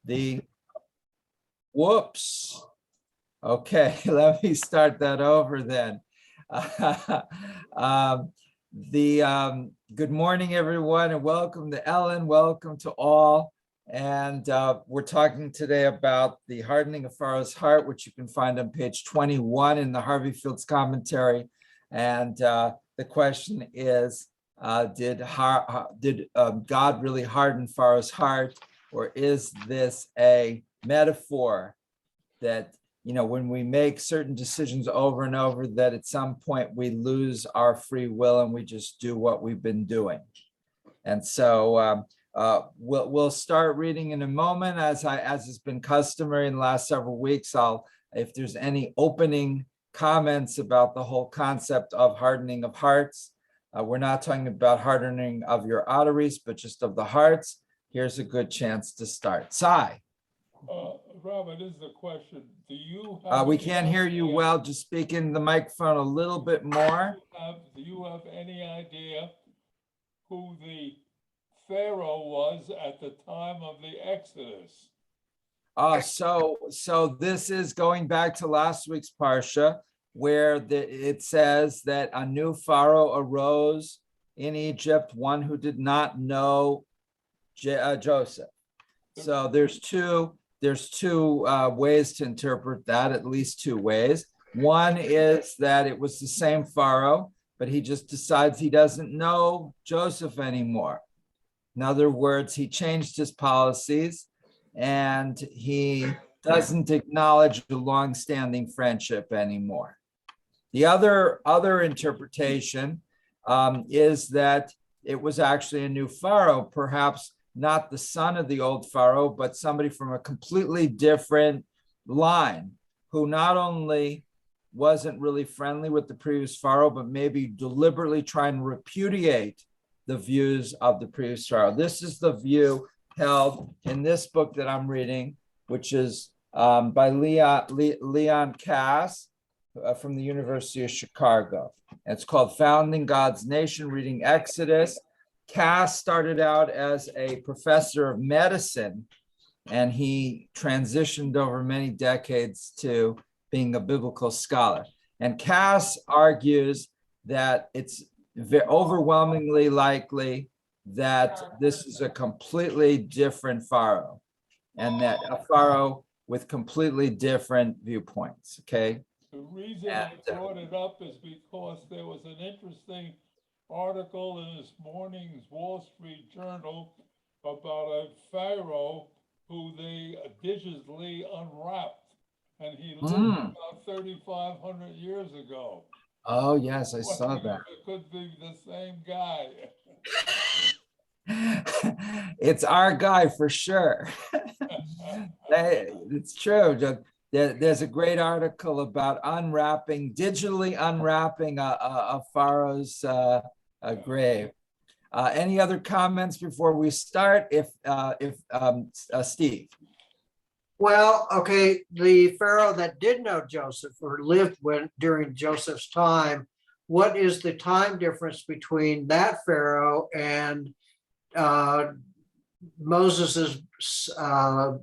the, whoops. Okay, let me start that over then. Good morning, everyone, and welcome to Ellen. Welcome to all. And we're talking today about the hardening of Pharaoh's heart, which you can find on page 21 in the Harvey Fields commentary. And the question is, did God really harden Pharaoh's heart, or is this a metaphor that, you know, when we make certain decisions over and over, that at some point we lose our free will and we just do what we've been doing? And so we'll start reading in a moment, as has been customary in the last several weeks. If there's any opening comments about the whole concept of hardening of hearts, we're not talking about hardening of your arteries, but just of the hearts. Here's a good chance to start. Sai. Rabbi, this is a question. Do you have we can't hear you well. Just speak in the microphone a little bit more. Do you have any idea who the Pharaoh was at the time of the Exodus? So this is going back to last week's Parsha, where it says that a new Pharaoh arose in Egypt, one who did not know Joseph. So there's two ways to interpret that, at least two ways. One is that it was the same Pharaoh, but he just decides he doesn't know Joseph anymore. In other words, he changed his policies and he doesn't acknowledge the long-standing friendship anymore. The other interpretation is that it was actually a new Pharaoh, perhaps not the son of the old Pharaoh, but somebody from a completely different line, who not only wasn't really friendly with the previous Pharaoh, but maybe deliberately trying to repudiate the views of the previous Pharaoh. This is the view held in this book that I'm reading, which is by Leon Kass from the University of Chicago. And it's called Founding God's Nation, Reading Exodus. Kass started out as a professor of medicine, and he transitioned over many decades to being a biblical scholar. And Kass argues that it's overwhelmingly likely that this is a completely different Pharaoh, and that a Pharaoh with completely different viewpoints, okay? The reason I brought it up is because there was an interesting article in this morning's Wall Street Journal about a Pharaoh who they digitally unwrapped, and he lived about 3,500 years ago. Oh, yes, I saw that. It could be the same guy. It's our guy for sure. It's true. There's a great article about digitally unwrapping a Pharaoh's grave. Any other comments before we start? Steve. Well, okay, the Pharaoh that did know Joseph or lived during Joseph's time, what is the time difference between that Pharaoh and Moses's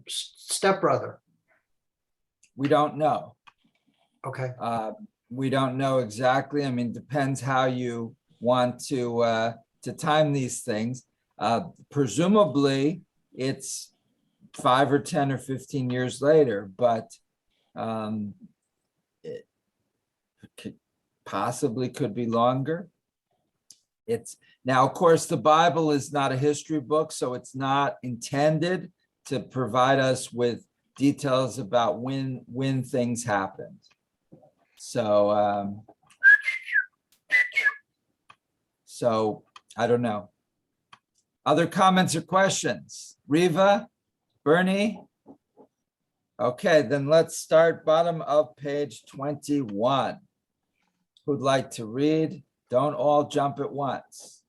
stepbrother? We don't know. Okay. We don't know exactly. I mean, depends how you want to time these things. Presumably, it's 5 or 10 or 15 years later, but it possibly could be longer. Now, of course, the Bible is not a history book, so it's not intended to provide us with details about when things happened. So, so I don't know. Other comments or questions? Riva, Bernie? Okay, then let's start bottom of page 21. Who'd like to read? Don't all jump at once.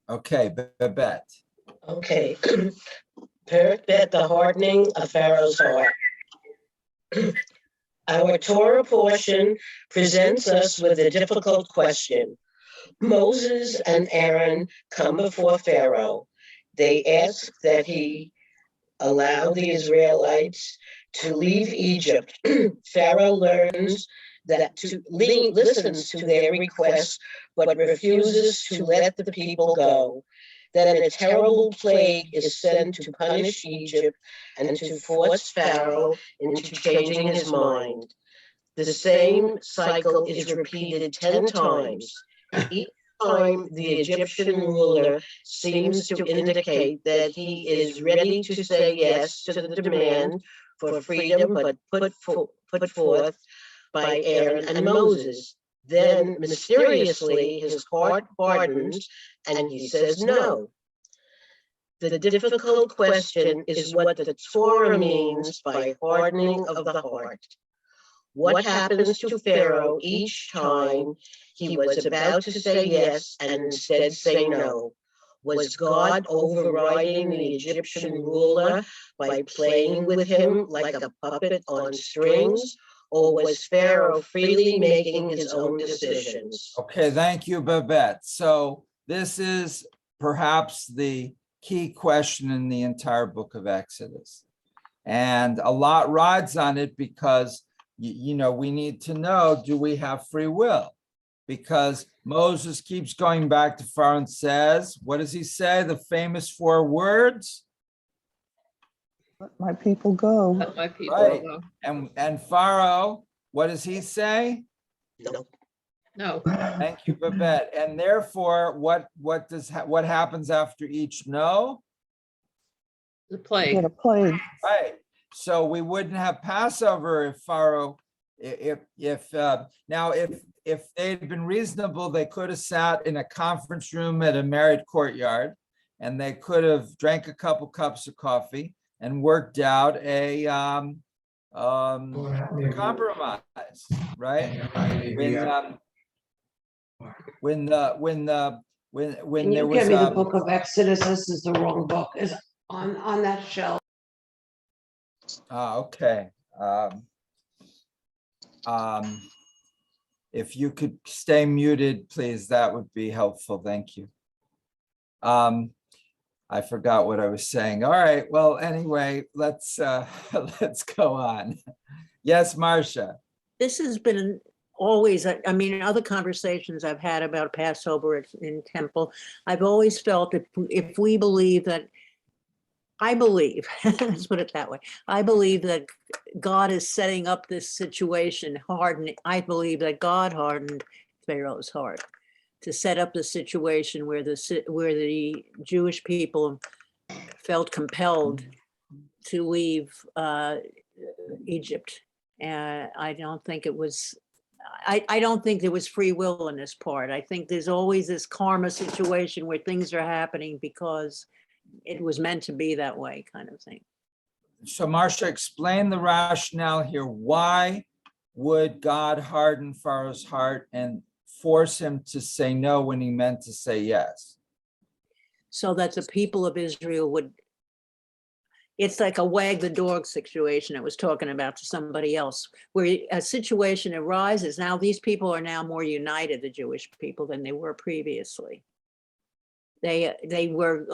Okay, Babette. Okay. Perek Bet, the hardening of Pharaoh's heart. Our Torah portion presents us with a difficult question. Moses and Aaron come before Pharaoh. They ask that he allow the Israelites to leave Egypt. Pharaoh learns listens to their requests, but refuses to let the people go. Then a terrible plague is sent to punish Egypt and to force Pharaoh into changing his mind. The same cycle is repeated 10 times. Each time, the Egyptian ruler seems to indicate that he is ready to say yes to the demand for freedom, but put forth by Aaron and Moses. Then, mysteriously, his heart hardens and he says no. The difficult question is what the Torah means by hardening of the heart. What happens to Pharaoh each time he was about to say yes and instead say no? Was God overriding the Egyptian ruler by playing with him like a puppet on strings? Or was Pharaoh freely making his own decisions? Okay, thank you, Babette. So this is perhaps the key question in the entire book of Exodus. And a lot rides on it because, you know, we need to know, do we have free will? Because Moses keeps going back to Pharaoh and says, what does he say? The famous 4 words? Let my people go. Let my people Right. go. And Pharaoh, what does he say? No. No, Thank you, Babette. And therefore, what happens after each no? the plague. Get a plague. Right. So we wouldn't have Passover if Pharaoh, if they'd been reasonable, they could have sat in a conference room at a married courtyard, and they could have drank a couple cups of coffee and worked out a compromise, right? When Can there you was give me the book of Exodus? This is the wrong book. Is on that shelf. okay. If you could stay muted, please, that would be helpful. Thank you. I forgot what I was saying. All right. Well, anyway, let's let's go on. Yes, Marcia. This has been always, I mean, in other conversations I've had about Passover in temple, I've always felt that if we believe that, I believe, let's put it that way, I believe that God is setting up this situation, hardening. I believe that God hardened Pharaoh's heart to set up the situation where the Jewish people felt compelled to leave Egypt. And I don't think it was, I don't think there was free will in this part. I think there's always this karma situation where things are happening because it was meant to be that way, kind of thing. So Marcia, explain the rationale here. Why would God harden Pharaoh's heart and force him to say no when he meant to say yes? So that the people of Israel would, it's like a wag the dog situation I was talking about to somebody else, where a situation arises. Now these people are now more united, the Jewish people, than they were previously. They were,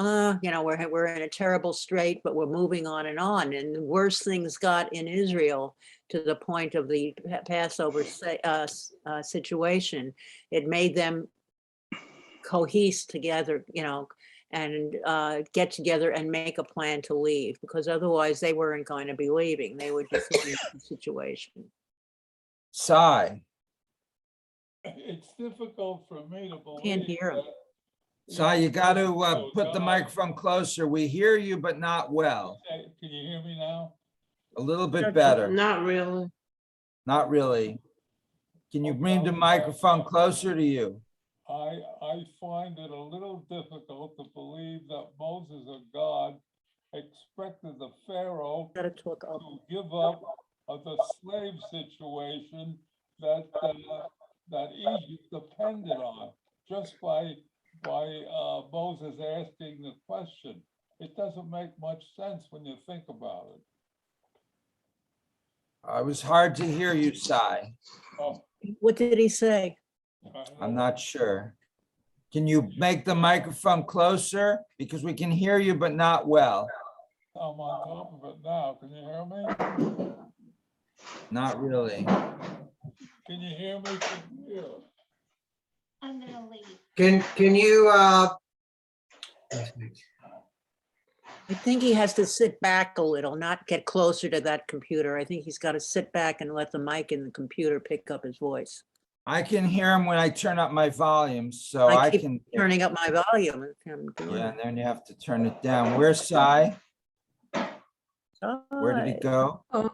you know, we're in a terrible strait, but we're moving on. And the worse things got in Israel to the point of the Passover situation. It made them cohese together, you know, and get together and make a plan to leave, because otherwise they weren't going to be leaving. They were just leaving the situation. Sigh. It's difficult for me to believe. Can't hear him. Sigh, you got to put the microphone closer. We hear you, but not well. Can you hear me now? A little bit better. Not really. Not really. Can you bring the microphone closer to you? I find it a little difficult to believe that Moses or God expected the Pharaoh Gotta talk up. to give up the slave situation that Egypt depended on just by Moses asking the question. It doesn't make much sense when you think about it. It was hard to hear you, Sigh. Oh, What did he say? I'm not sure. Can you make the microphone closer? Because we can hear you, but not well. I'm on top of it now. Can you hear me? Not really. Can you hear me from here? I'm gonna leave. Can you, I think he has to sit back a little, not get closer to that computer. I think he's got to sit back and let the mic in the computer pick up his voice. I can hear him when I turn up my volume, so I keep can. turning up my volume. I'm doing Yeah, it. and then you have to turn it down. Where's Sai? Where did he Alright. go? Oh.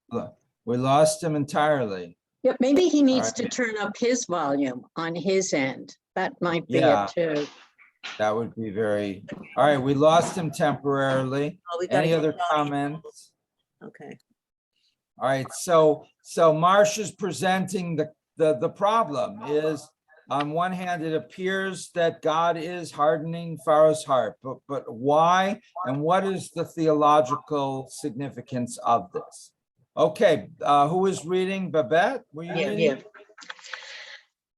Look, we lost him entirely. Yeah, maybe he needs to right. turn up his volume on his end. That might be Yeah. it too. That would be very, all right, we lost him temporarily. Oh, we gotta Any get other Tony. comments? Okay. All right, so Marcia's presenting the problem is, on one hand, it appears that God is hardening Pharaoh's heart, but why? And what is the theological significance of this? Okay, who is reading? Babette, were you Yeah, reading? yeah.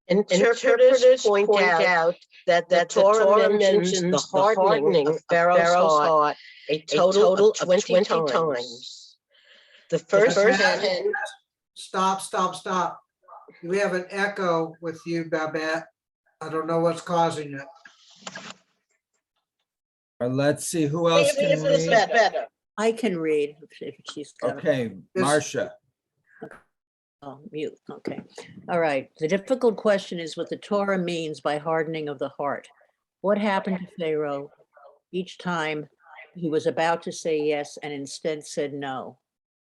Interpreters point out that the Torah mentions the hardening of Pharaoh's heart a total of 20 times. The first 10. stop. We have an echo with you, Babette. I don't know what's causing it. Or let's see, who else Maybe can this is read? better. I can read if she's got it. Okay, Marcia. Oh, mute. Okay. All right. The difficult question is what the Torah means by hardening of the heart. What happened to Pharaoh each time he was about to say yes and instead said no?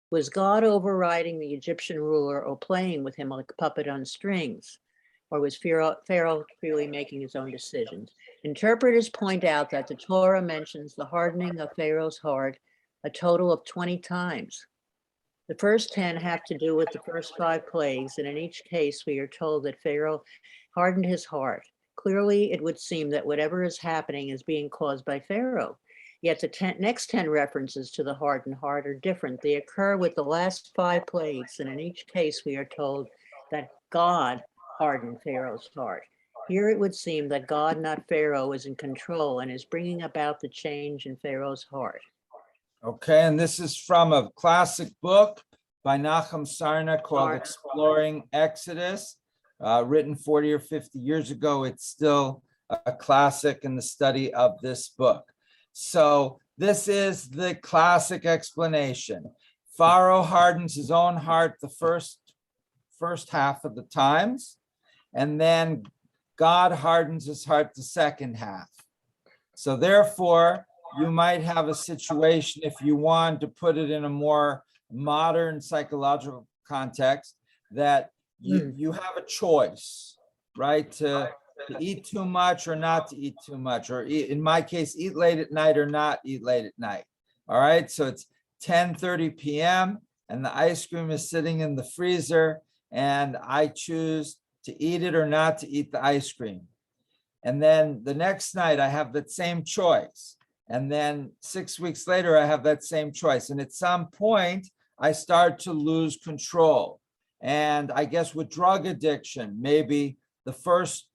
Was God overriding the Egyptian ruler or playing with him like a puppet on strings? Or was Pharaoh really making his own decisions? Interpreters point out that the Torah mentions the hardening of Pharaoh's heart a total of 20 times. The first 10 have to do with the first 5 plagues, and in each case, we are told that Pharaoh hardened his heart. Clearly, it would seem that whatever is happening is being caused by Pharaoh. Yet the next 10 references to the hardened heart are different. They occur with the last 5 plagues, and in each case, we are told that God hardened Pharaoh's heart. Here it would seem that God, not Pharaoh, is in control and is bringing about the change in Pharaoh's heart. Okay, and this is from a classic book by Nachum Sarna called Exploring Exodus, written 40 or 50 years ago. It's still a classic in the study of this book. So this is the classic explanation. Pharaoh hardens his own heart the first half of the times, and then God hardens his heart the second half. So therefore, you might have a situation, if you want to put it in a more modern psychological context, that you have a choice, right? To eat too much or not to eat too much, or in my case, eat late at night or not eat late at night. All right, so it's 10:30 p.m. and the ice cream is sitting in the freezer, and I choose to eat it or not to eat the ice cream. And then the next night I have that same choice. And then 6 weeks later, I have that same choice. And at some point, I start to lose control. And I guess with drug addiction, maybe the first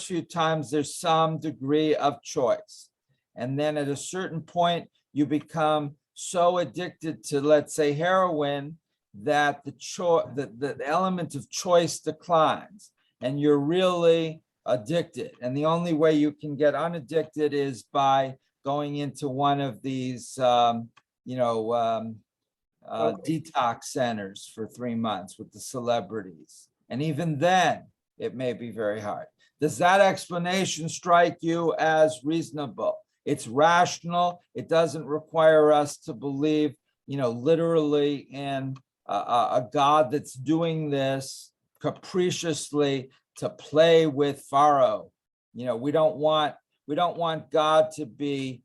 few times there's some degree of choice. And then at a certain point, you become so addicted to, let's say, heroin, that the element of choice declines and you're really addicted. And the only way you can get unaddicted is by going into one of these, detox centers for 3 months with the celebrities. And even then, it may be very hard. Does that explanation strike you as reasonable? It's rational. It doesn't require us to believe, literally in a God that's doing this capriciously to play with Pharaoh. We don't want God to be,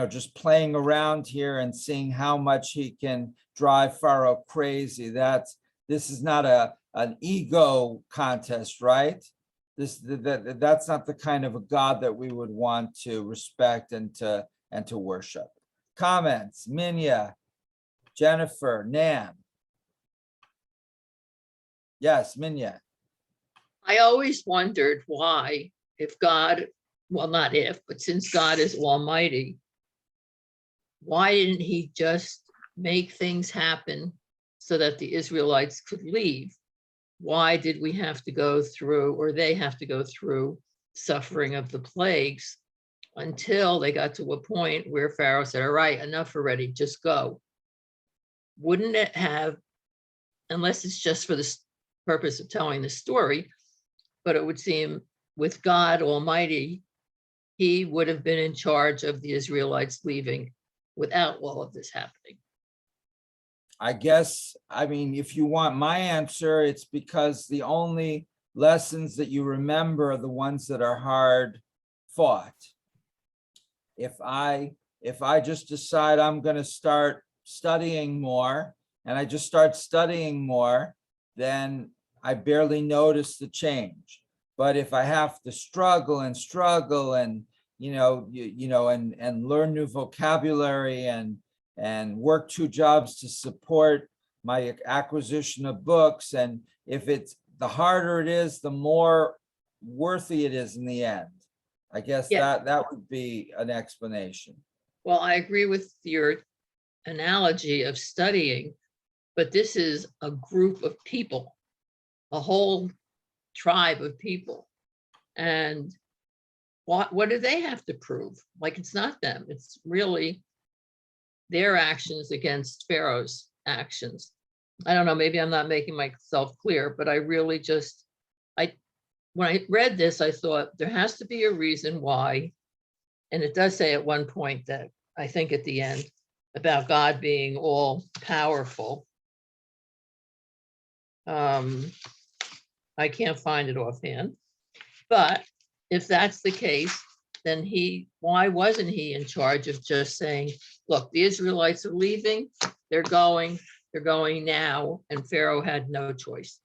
just playing around here and seeing how much he can drive Pharaoh crazy. This is not an ego contest, right? That's not the kind of a God that we would want to respect and to worship. Comments, Minya, Jennifer, Nan. Yes, Minya. I always wondered why if God, well, not if, but since God is almighty, why didn't he just make things happen so that the Israelites could leave? Why did we have to go through, or they have to go through, suffering of the plagues until they got to a point where Pharaoh said, all right, enough already, just go? Wouldn't it have, unless it's just for the purpose of telling the story, but it would seem with God Almighty, he would have been in charge of the Israelites leaving without all of this happening. I guess, I mean, if you want my answer, it's because the only lessons that you remember are the ones that are hard fought. If I just decide I'm going to start studying more, and I just start studying more, then I barely notice the change. But if I have to struggle and and learn new vocabulary and work 2 jobs to support my acquisition of books, and if it's the harder it is, the more worthy it is in the end. I guess Yeah. that would be an explanation. Well, I agree with your analogy of studying, but this is a group of people, a whole tribe of people. And what do they have to prove? Like, it's not them, it's really their actions against Pharaoh's actions. I don't know, maybe I'm not making myself clear, but I really just, when I read this, I thought there has to be a reason why. And it does say at one point that, I think at the end, about God being all powerful. I can't find it offhand, but if that's the case, then why wasn't he in charge of just saying, look, the Israelites are leaving, they're going now, and Pharaoh had no choice.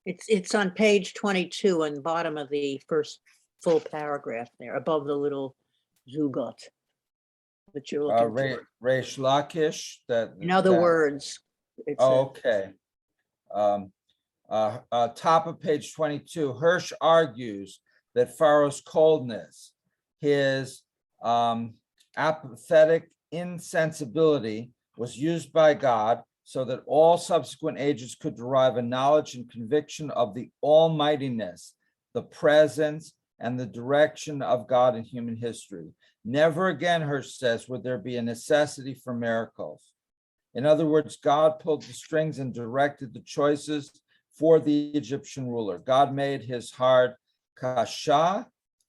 It's on page 22 on the bottom of the first full paragraph there, above the little zugot that you're looking for. Reish Lakish, that. In other that- words. It's Okay. Top of page 22, Hirsch argues that Pharaoh's coldness, his apathetic insensibility, was used by God so that all subsequent ages could derive a knowledge and conviction of the almightiness, the presence, and the direction of God in human history. Never again, Hirsch says, would there be a necessity for miracles. In other words, God pulled the strings and directed the choices for the Egyptian ruler. God made his heart kasha,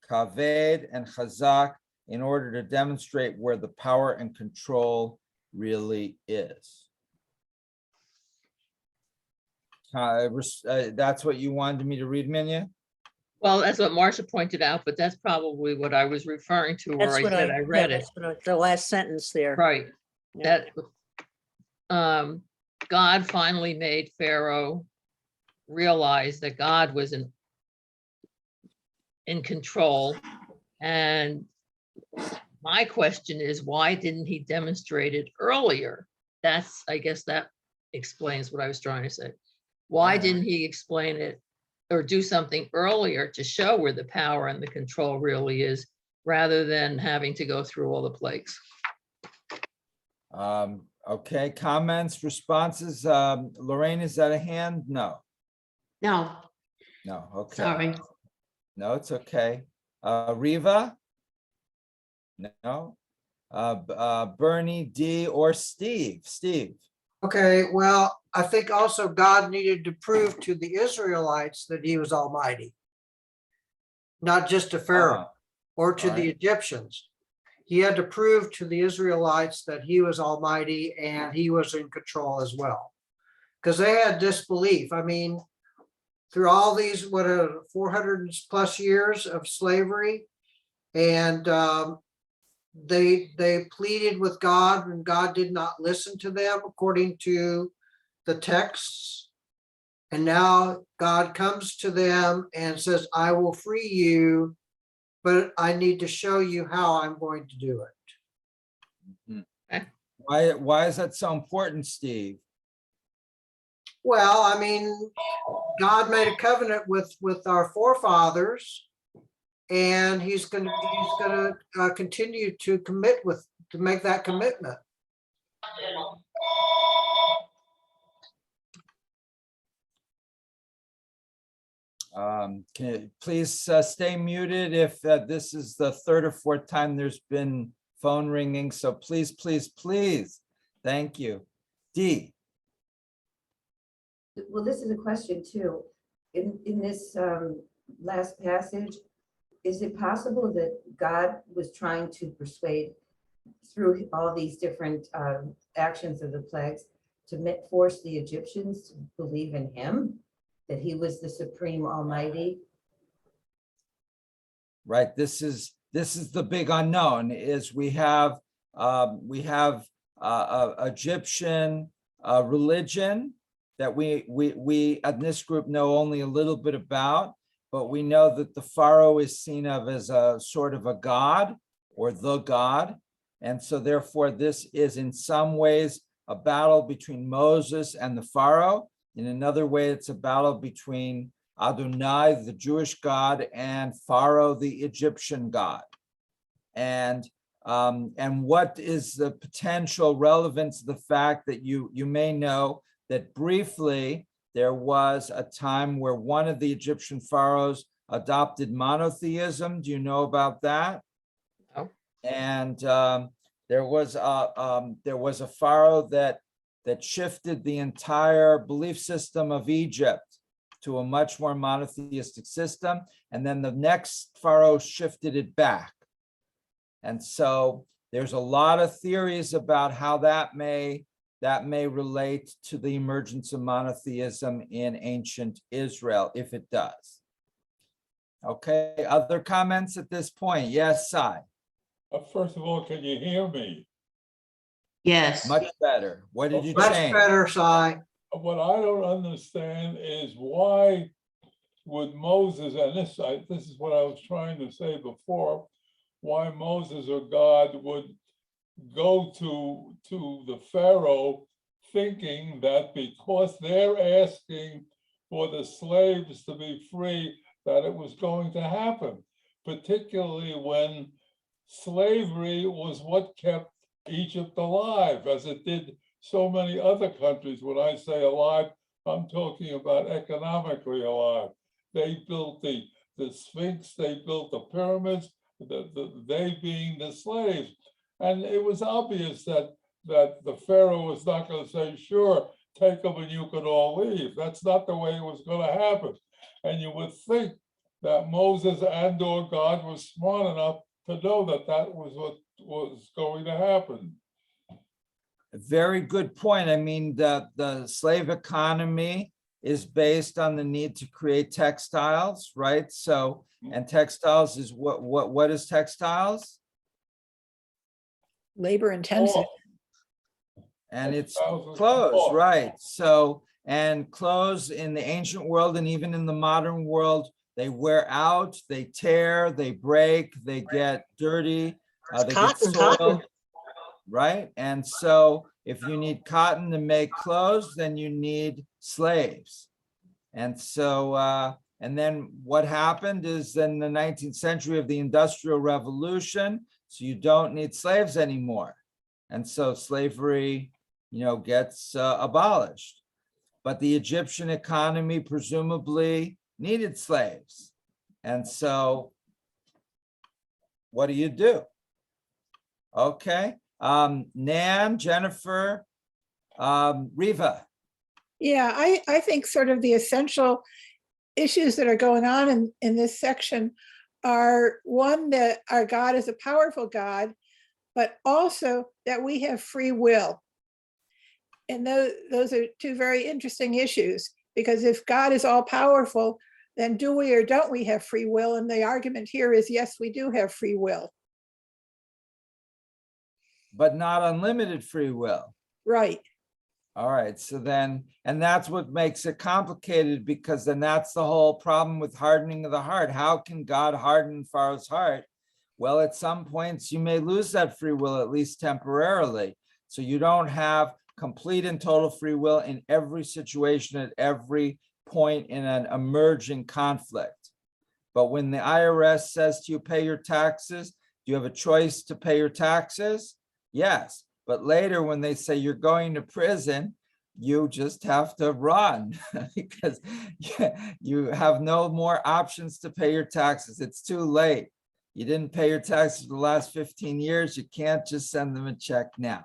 kaved, and chazak in order to demonstrate where the power and control really is. That's what you wanted me to read, Minya? Well, that's what Marcia pointed out, but that's probably what I was referring to, where I said I read it. The last sentence there. Right, Yeah. that God finally made Pharaoh realize that God was in control. And my question is, why didn't he demonstrate it earlier? I guess that explains what I was trying to say. Why didn't he explain it or do something earlier to show where the power and the control really is, rather than having to go through all the plagues? Okay, comments, responses. Lorraine, is that a hand? No, No, okay. sorry. No, it's okay. Riva? No. Bernie, D, or Steve? Steve. Okay, well, I think also God needed to prove to the Israelites that he was almighty. Not just to Pharaoh or to the Egyptians. He had to prove to the Israelites that he was almighty and he was in control as well. Because they had disbelief. I mean, through all these, 400 plus years of slavery, and they pleaded with God, and God did not listen to them according to the texts. And now God comes to them and says, I will free you, but I need to show you how I'm going to do it. Why is that so important, Steve? Well, I mean, God made a covenant with our forefathers, and he's gonna continue to make that commitment. Can you please stay muted if this is the third or fourth time there's been phone ringing. So please, please, please. Thank you. D. Well, this is a question too. In this last passage, is it possible that God was trying to persuade through all these different actions of the plagues to force the Egyptians to believe in him, that he was the supreme almighty? Right. This is the big unknown. Is we have Egyptian religion that we in this group know only a little bit about, but we know that the Pharaoh is seen of as a sort of a god or the god. And so therefore this is in some ways a battle between Moses and the Pharaoh. In another way, it's a battle between Adonai, the Jewish God, and Pharaoh, the Egyptian god. And what is the potential relevance of the fact that you may know that briefly there was a time where one of the Egyptian pharaohs adopted monotheism? Do you know about that? No. And there was a pharaoh that shifted the entire belief system of Egypt to a much more monotheistic system, and then the next pharaoh shifted it back. And so there's a lot of theories about how that may relate to the emergence of monotheism in ancient Israel, if it does. Okay, other comments at this point? Yes, Sai. First of all, can you hear me? Yes. Much better. What did you Much change? better, Sai. What I don't understand is why would Moses, and this is what I was trying to say before, why Moses or God would go to the Pharaoh thinking that because they're asking for the slaves to be free, that it was going to happen, particularly when slavery was what kept Egypt alive, as it did so many other countries. When I say alive, I'm talking about economically alive. They built the Sphinx, they built the pyramids, they being the slaves. And it was obvious that the Pharaoh was not going to say, sure, take them and you could all leave. That's not the way it was going to happen. And you would think that Moses and or God was smart enough to know that that was what was going to happen. Very good point. I mean, the slave economy is based on the need to create textiles, right? So, and textiles is what is textiles? Labor intensive. And it's Textiles is clothes, cloth. right? So, and clothes in the ancient world and even in the modern world, they wear out, they tear, they break, they get dirty, they get soiled, right? And so if you need cotton to make clothes, then you need slaves. And so, and then what happened is in the 19th century of the Industrial Revolution, so you don't need slaves anymore. And so slavery, gets abolished. But the Egyptian economy presumably needed slaves. And so what do you do? Okay. Nan, Jennifer, Riva. Yeah, I think sort of the essential issues that are going on in this section are one, that our God is a powerful God, but also that we have free will. And those are two very interesting issues, because if God is all powerful, then do we or don't we have free will? And the argument here is, yes, we do have free will. But not unlimited free will. Right. All right, so then, and that's what makes it complicated, because then that's the whole problem with hardening of the heart. How can God harden Pharaoh's heart? Well, at some points you may lose that free will, at least temporarily. So you don't have complete and total free will in every situation at every point in an emerging conflict. But when the IRS says to you, pay your taxes, do you have a choice to pay your taxes? Yes. But later when they say you're going to prison, you just have to run because you have no more options to pay your taxes. It's too late. You didn't pay your taxes for the last 15 years. You can't just send them a check now.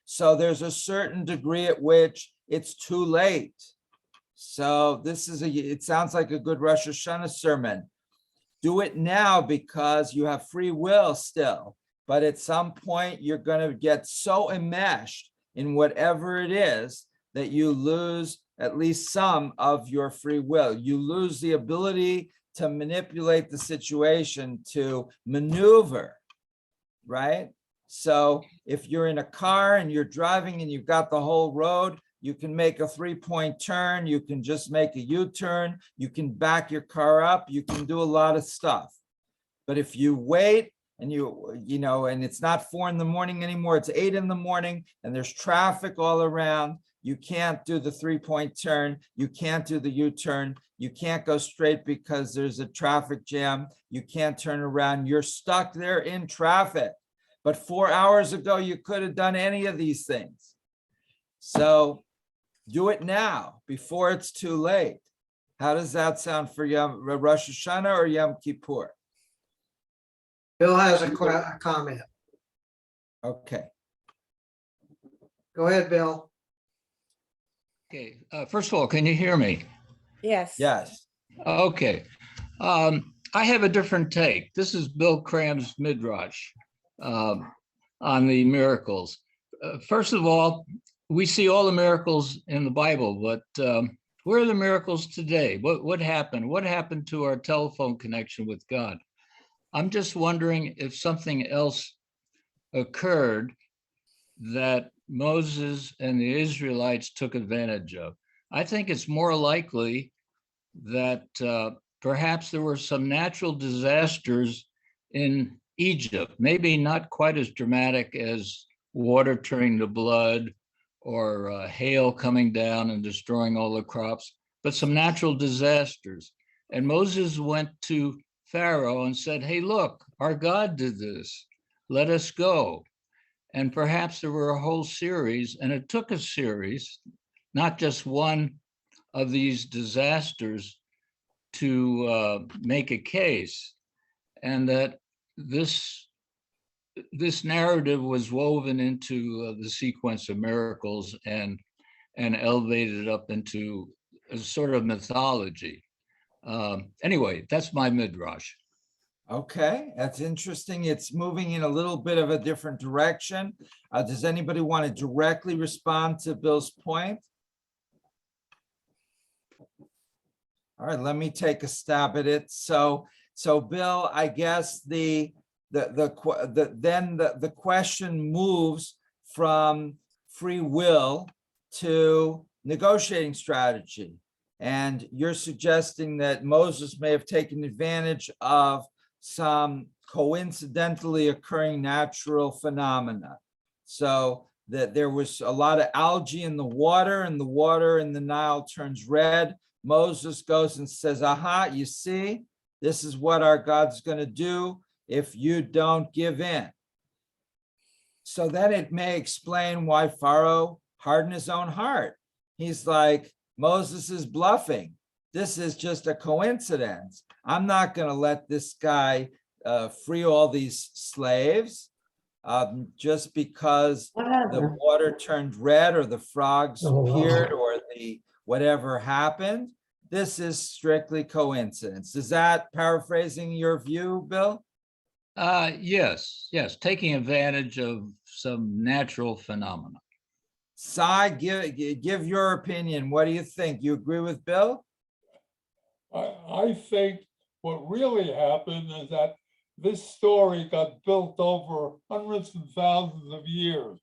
So there's a certain degree at which it's too late. So this is it sounds like a good Rosh Hashanah sermon. Do it now because you have free will still. But at some point, you're going to get so enmeshed in whatever it is that you lose at least some of your free will. You lose the ability to manipulate the situation, to maneuver, right? So if you're in a car and you're driving and you've got the whole road, you can make a 3-point turn, you can just make a U-turn, you can back your car up, you can do a lot of stuff. But if you wait and and it's not 4 a.m. anymore, it's 8 a.m. and there's traffic all around, you can't do the 3-point turn, you can't do the U-turn, you can't go straight because there's a traffic jam, you can't turn around, you're stuck there in traffic. But 4 hours ago, you could have done any of these things. So do it now before it's too late. How does that sound for Rosh Hashanah or Yom Kippur? Bill has a comment. Okay. Go ahead, Bill. Okay, first of all, can you hear me? Yes. Yes. Okay. I have a different take. This is Bill Cram's Midrash on the miracles. First of all, we see all the miracles in the Bible, but where are the miracles today? What happened? What happened to our telephone connection with God? I'm just wondering if something else occurred that Moses and the Israelites took advantage of. I think it's more likely that perhaps there were some natural disasters in Egypt, maybe not quite as dramatic as water turning to blood or hail coming down and destroying all the crops, but some natural disasters. And Moses went to Pharaoh and said, hey, look, our God did this. Let us go. And perhaps there were a whole series, and it took a series, not just one of these disasters to make a case, and that this narrative was woven into the sequence of miracles and elevated up into a sort of mythology. Anyway, that's my midrash. Okay, that's interesting. It's moving in a little bit of a different direction. Does anybody want to directly respond to Bill's point? All right, let me take a stab at it. So Bill, I guess the question moves from free will to negotiating strategy. And you're suggesting that Moses may have taken advantage of some coincidentally occurring natural phenomena. So that there was a lot of algae in the water, and the water in the Nile turns red. Moses goes and says, aha, you see, this is what our God's going to do if you don't give in. So then it may explain why Pharaoh hardened his own heart. He's like, Moses is bluffing. This is just a coincidence. I'm not going to let this guy free all these slaves just because the water turned red or the frogs appeared or the whatever happened. This is strictly coincidence. Is that paraphrasing your view, Bill? Yes, taking advantage of some natural phenomena. Sai, give your opinion. What do you think? You agree with Bill? I think what really happened is that this story got built over hundreds and thousands of years,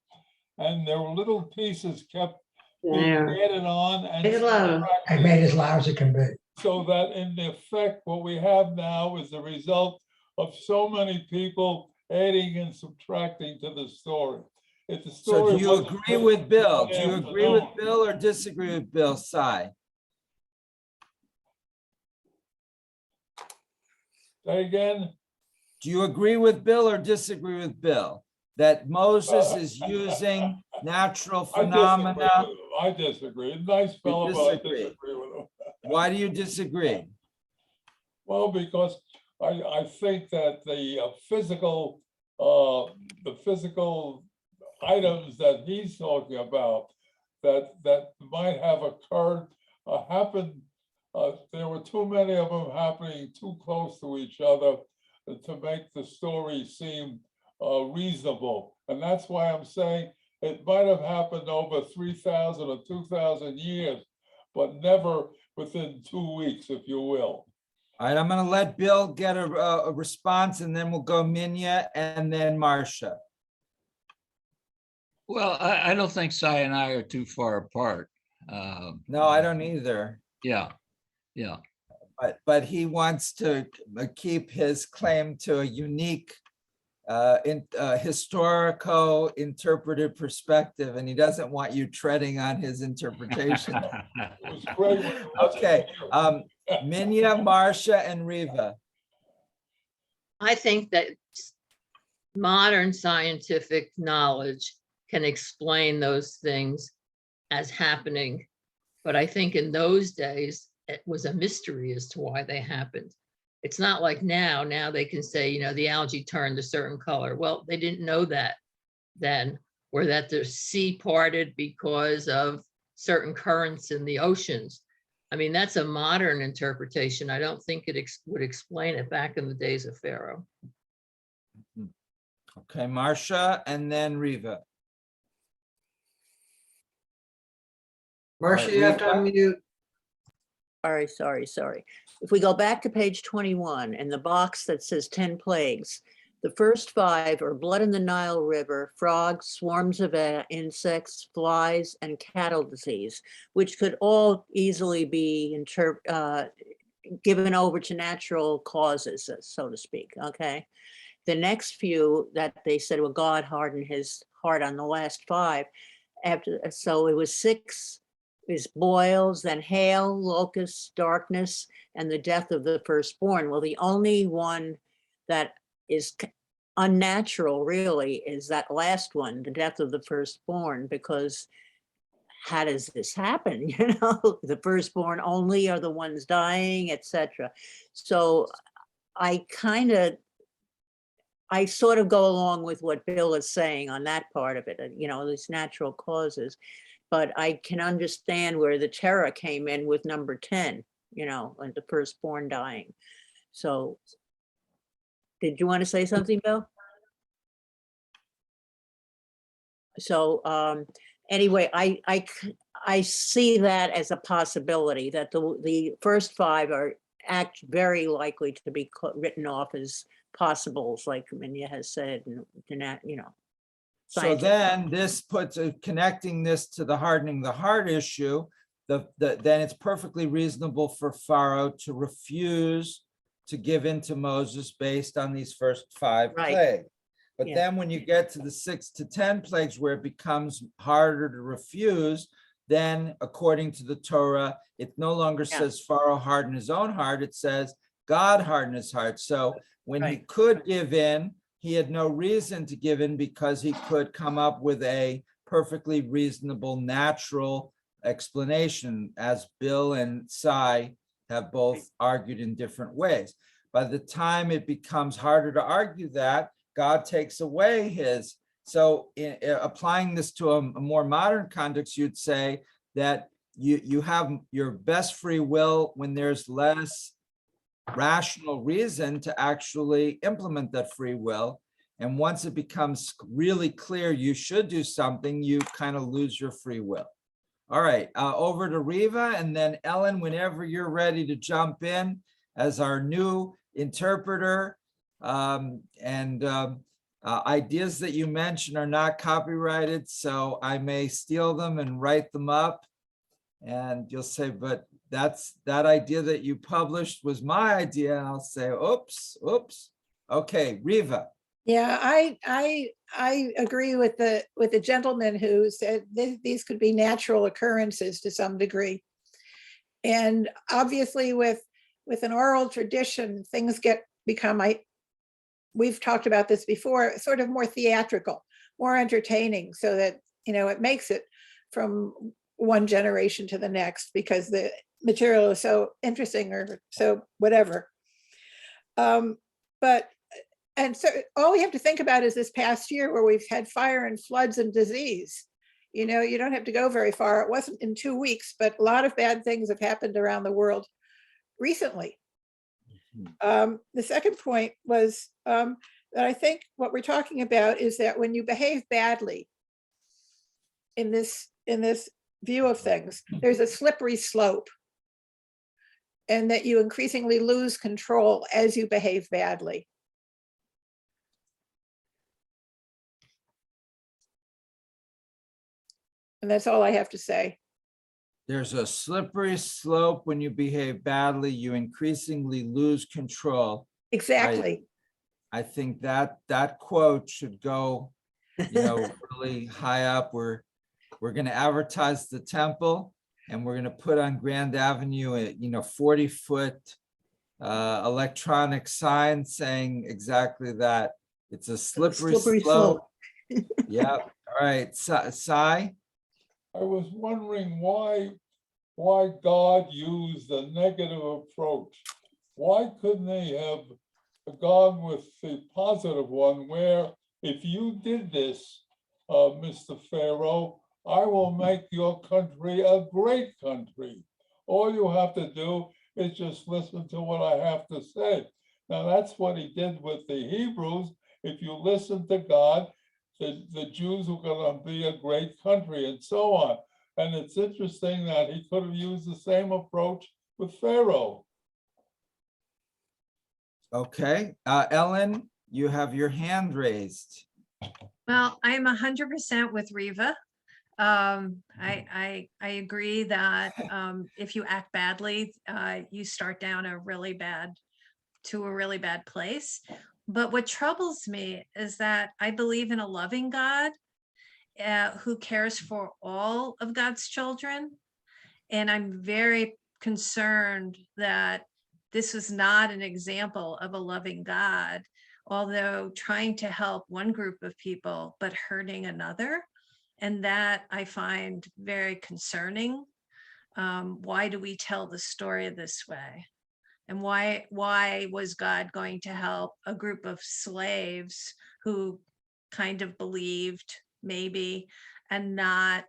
and there were little pieces kept being added on and I made as loud as it can be. so that in effect, what we have now is the result of so many people adding and subtracting to the story. It's a story. So do you agree with Bill? Do you agree with Bill or disagree with Bill, Sai? Say again? Do you agree with Bill or disagree with Bill? That Moses is using natural phenomena? I disagree. Nice fellow, but I disagree with him. Why do you disagree? Well, because I think that the physical items that he's talking about that might have occurred, happened, there were too many of them happening too close to each other to make the story seem reasonable. And that's why I'm saying it might have happened over 3,000 or 2,000 years, but never within 2 weeks, if you will. All right, I'm going to let Bill get a response, and then we'll go Minya and then Marcia. Well, I don't think Cy and I are too far apart. No, I don't either. Yeah. But he wants to keep his claim to a unique historical interpretive perspective, and he doesn't want you treading on his interpretation. It was great. Okay, Minya, Marcia, and Riva. I think that modern scientific knowledge can explain those things as happening. But I think in those days, it was a mystery as to why they happened. It's not like now they can say, you know, the algae turned a certain color. Well, they didn't know that then, or that the sea parted because of certain currents in the oceans. I mean, that's a modern interpretation. I don't think it would explain it back in the days of Pharaoh. Okay, Marcia, and then Riva. Marcia, you have to unmute. Sorry. If we go back to page 21 and the box that says 10 plagues, the first 5 are blood in the Nile River, frogs, swarms of insects, flies, and cattle disease, which could all easily be given over to natural causes, so to speak, okay? The next few that they said, well, God hardened his heart on the last 5. So it was 6 is boils, then hail, locusts, darkness, and the death of the firstborn. Well, the only one that is unnatural really is that last one, the death of the firstborn, because how does this happen? You know, the firstborn only are the ones dying, etc. So I sort of go along with what Bill is saying on that part of it, you know, these natural causes. But I can understand where the terror came in with number 10, you know, and the firstborn dying. So did you want to say something, Bill? So anyway, I see that as a possibility that the first 5 are very likely to be written off as possibles, like Minya has said, and you know. So then this puts connecting this to the hardening the heart issue, then it's perfectly reasonable for Pharaoh to refuse to give in to Moses based on these first 5 plagues. But then when you get to the 6 to 10 plagues where it becomes harder to refuse, then according to the Torah, it no longer says Pharaoh hardened his own heart, it says God hardened his heart. So when he could give in, he had no reason to give in because he could come up with a perfectly reasonable, natural explanation, as Bill and Cy have both argued in different ways. By the time it becomes harder to argue that, God takes away his. So applying this to a more modern context, you'd say that you have your best free will when there's less rational reason to actually implement that free will. And once it becomes really clear you should do something, you kind of lose your free will. All right, over to Riva, and then Ellen, whenever you're ready to jump in as our new interpreter. Ideas that you mentioned are not copyrighted, so I may steal them and write them up. And you'll say, but that idea that you published was my idea. And I'll say, oops. Okay, Riva. Yeah, I agree with the gentleman who said these could be natural occurrences to some degree. And obviously with an oral tradition, things get become, we've talked about this before, sort of more theatrical, more entertaining, so that, it makes it from one generation to the next because the material is so interesting or so whatever. And so all we have to think about is this past year where we've had fire and floods and disease. You don't have to go very far. It wasn't in 2 weeks, but a lot of bad things have happened around the world recently. The second point was that I think what we're talking about is that when you behave badly in this view of things, there's a slippery slope, and that you increasingly lose control as you behave badly. And that's all I have to say. There's a slippery slope when you behave badly, you increasingly lose control. Exactly. I think that quote should go, really high up. We're going to advertise the temple, and we're going to put on Grand Avenue a 40-foot electronic sign saying exactly that. It's a slippery slope. Yeah. All right. Sai? I was wondering why God used a negative approach. Why couldn't they have gone with the positive one, where if you did this, Mr. Pharaoh, I will make your country a great country. All you have to do is just listen to what I have to say. Now, that's what he did with the Hebrews. If you listen to God, the Jews are going to be a great country, and so on. And it's interesting that he could have used the same approach with Pharaoh. Okay. Ellen, you have your hand raised. Well, I'm 100% with Riva. I agree that if you act badly, you start down a really bad place. But what troubles me is that I believe in a loving God who cares for all of God's children. And I'm very concerned that this was not an example of a loving God, although trying to help one group of people, but hurting another. And that I find very concerning. Why do we tell the story this way? And why was God going to help a group of slaves who kind of believed maybe, and not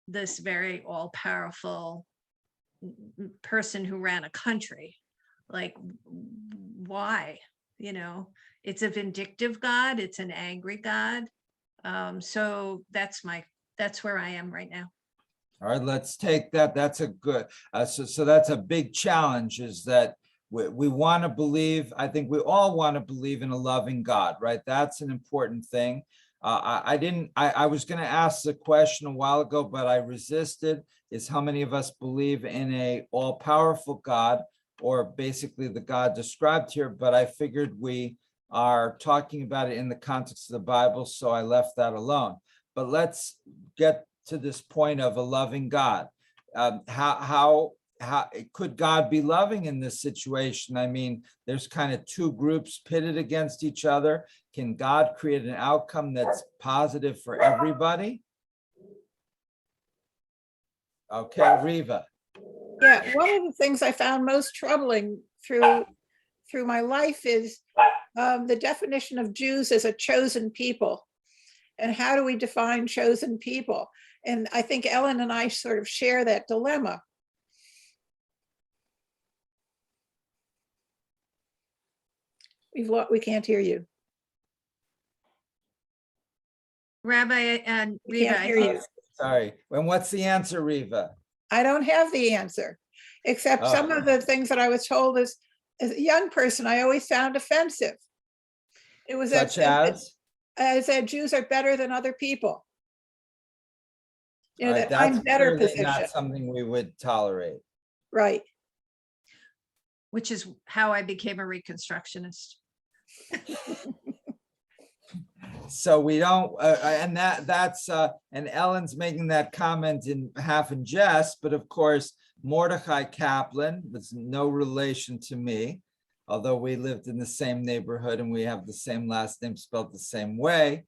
this very all-powerful person who ran a country? Like, why? It's a vindictive God, it's an angry God. So that's where I am right now. All right, let's take that. That's a good, so that's a big challenge, is that we want to believe, I think we all want to believe in a loving God, right? That's an important thing. I was going to ask the question a while ago, but I resisted, is how many of us believe in a all-powerful God, or basically the God described here, but I figured we are talking about it in the context of the Bible, so I left that alone. But let's get to this point of a loving God. How could God be loving in this situation? I mean, there's kind of two groups pitted against each other. Can God create an outcome that's positive for everybody? Okay, Riva. Yeah, one of the things I found most troubling through my life is the definition of Jews as a chosen people. And how do we define chosen people? And I think Ellen and I sort of share that dilemma. We can't hear you. Rabbi and We Riva, can't hear you. Sorry. And what's the answer, Riva? I don't have the answer, except some of the things that I was told as a young person, I always found offensive. It was Such as I said, Jews are better than other people. Right, that I'm better clearly position. not something we would tolerate. Right. which is how I became a Reconstructionist. So we don't, and that's and Ellen's making that comment in half in jest, but of course, Mordecai Kaplan was no relation to me. although we lived in the same neighborhood and we have the same last name spelled the same way.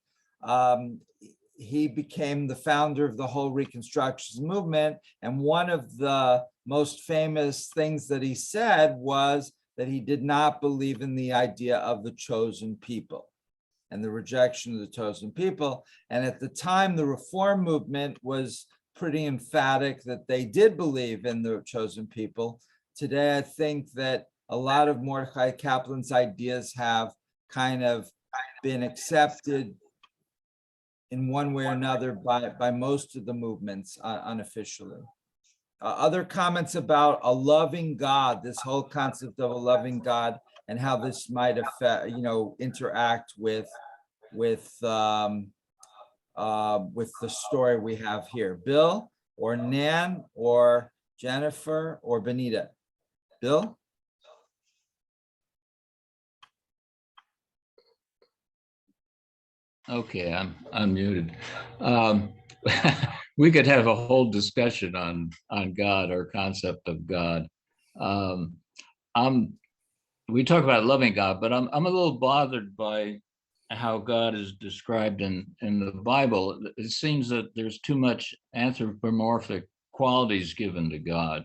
He became the founder of the whole Reconstructionist movement. And one of the most famous things that he said was that he did not believe in the idea of the chosen people and the rejection of the chosen people. And at the time, the Reform movement was pretty emphatic that they did believe in the chosen people. Today, I think that a lot of Mordecai Kaplan's ideas have kind of been accepted in one way or another by most of the movements unofficially. Other comments about a loving God, this whole concept of a loving God and how this might affect, interact with the story we have here. Bill or Nan or Jennifer or Benita? Bill? Okay, I'm unmuted. We could have a whole discussion on God or concept of God. We talk about loving God, but I'm a little bothered by how God is described in the Bible. It seems that there's too much anthropomorphic qualities given to God.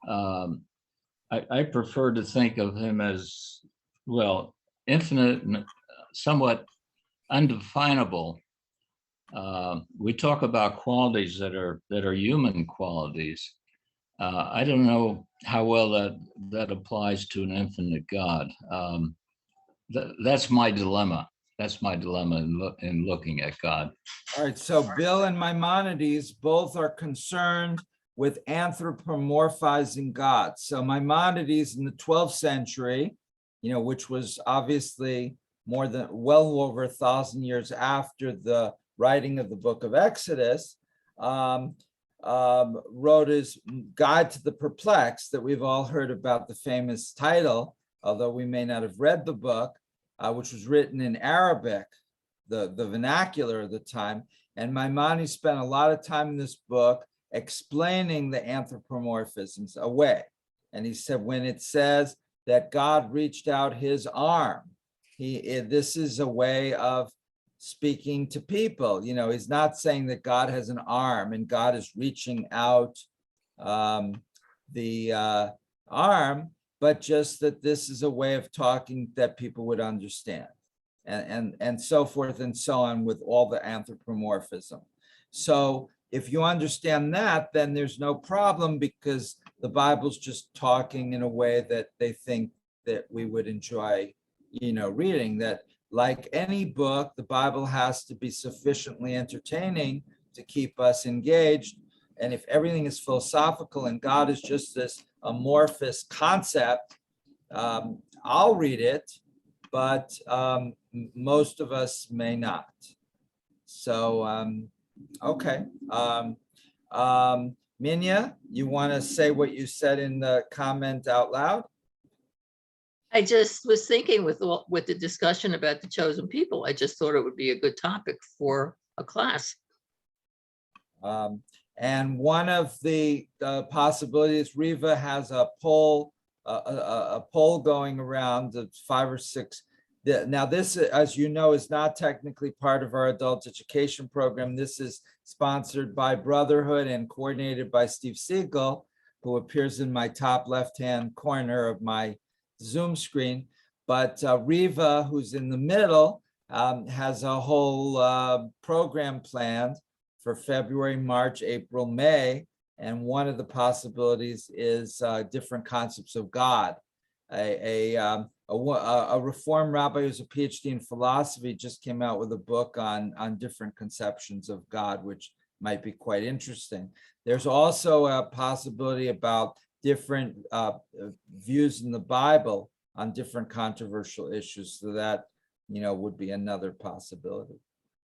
I prefer to think of him as, well, infinite and somewhat undefinable. We talk about qualities that are human qualities. I don't know how well that applies to an infinite God. That's my dilemma. That's my dilemma in looking at God. All right, so Bill and Maimonides both are concerned with anthropomorphizing God. So Maimonides in the 12th century, which was obviously well over 1,000 years after the writing of the book of Exodus, wrote his Guide to the Perplexed that we've all heard about, the famous title, although we may not have read the book, which was written in Arabic, the vernacular of the time. And Maimonides spent a lot of time in this book explaining the anthropomorphisms away. And he said, when it says that God reached out his arm, this is a way of speaking to people. He's not saying that God has an arm and God is reaching out the arm, but just that this is a way of talking that people would understand, and so forth and so on with all the anthropomorphism. So if you understand that, then there's no problem, because the Bible's just talking in a way that they think that we would enjoy, reading. That, like any book, the Bible has to be sufficiently entertaining to keep us engaged. And if everything is philosophical and God is just this amorphous concept, I'll read it, but most of us may not. So, okay. Minya, you want to say what you said in the comment out loud? I just was thinking with the discussion about the chosen people, I just thought it would be a good topic for a class. And one of the possibilities, Riva has a poll going around of 5 or 6. Now this, as you know, is not technically part of our adult education program. This is sponsored by Brotherhood and coordinated by Steve Siegel, who appears in my top left-hand corner of my Zoom screen. But Riva, who's in the middle, has a whole program planned for February, March, April, May. And one of the possibilities is different concepts of God. A Reform rabbi who's a PhD in philosophy just came out with a book on different conceptions of God, which might be quite interesting. There's also a possibility about different views in the Bible on different controversial issues. So that, would be another possibility.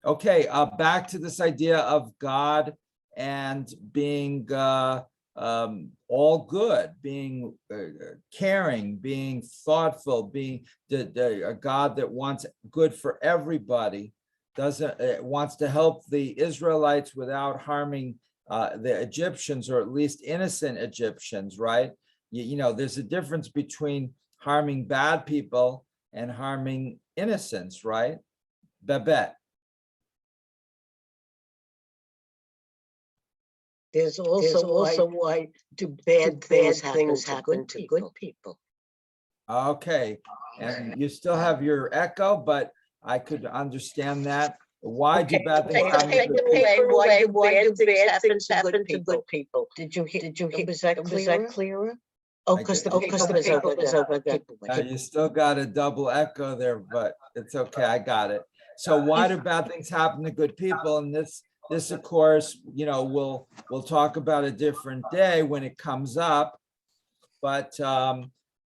Okay, back to this idea of God and being all good, being caring, being thoughtful, being a God that wants good for everybody, wants to help the Israelites without harming the Egyptians, or at least innocent Egyptians, right? There's a difference between harming bad people and harming innocents, right? Babette. There's also why do bad things happen to good people. Okay, and you still have your echo, but I could understand that. Why do bad things happen to good people? Why do bad things happen to good people? Did you hear? Was that clearer? Oh, because the paper is over there. You still got a double echo there, but it's okay, I got it. So why do bad things happen to good people? And this of course, we'll talk about a different day when it comes up, but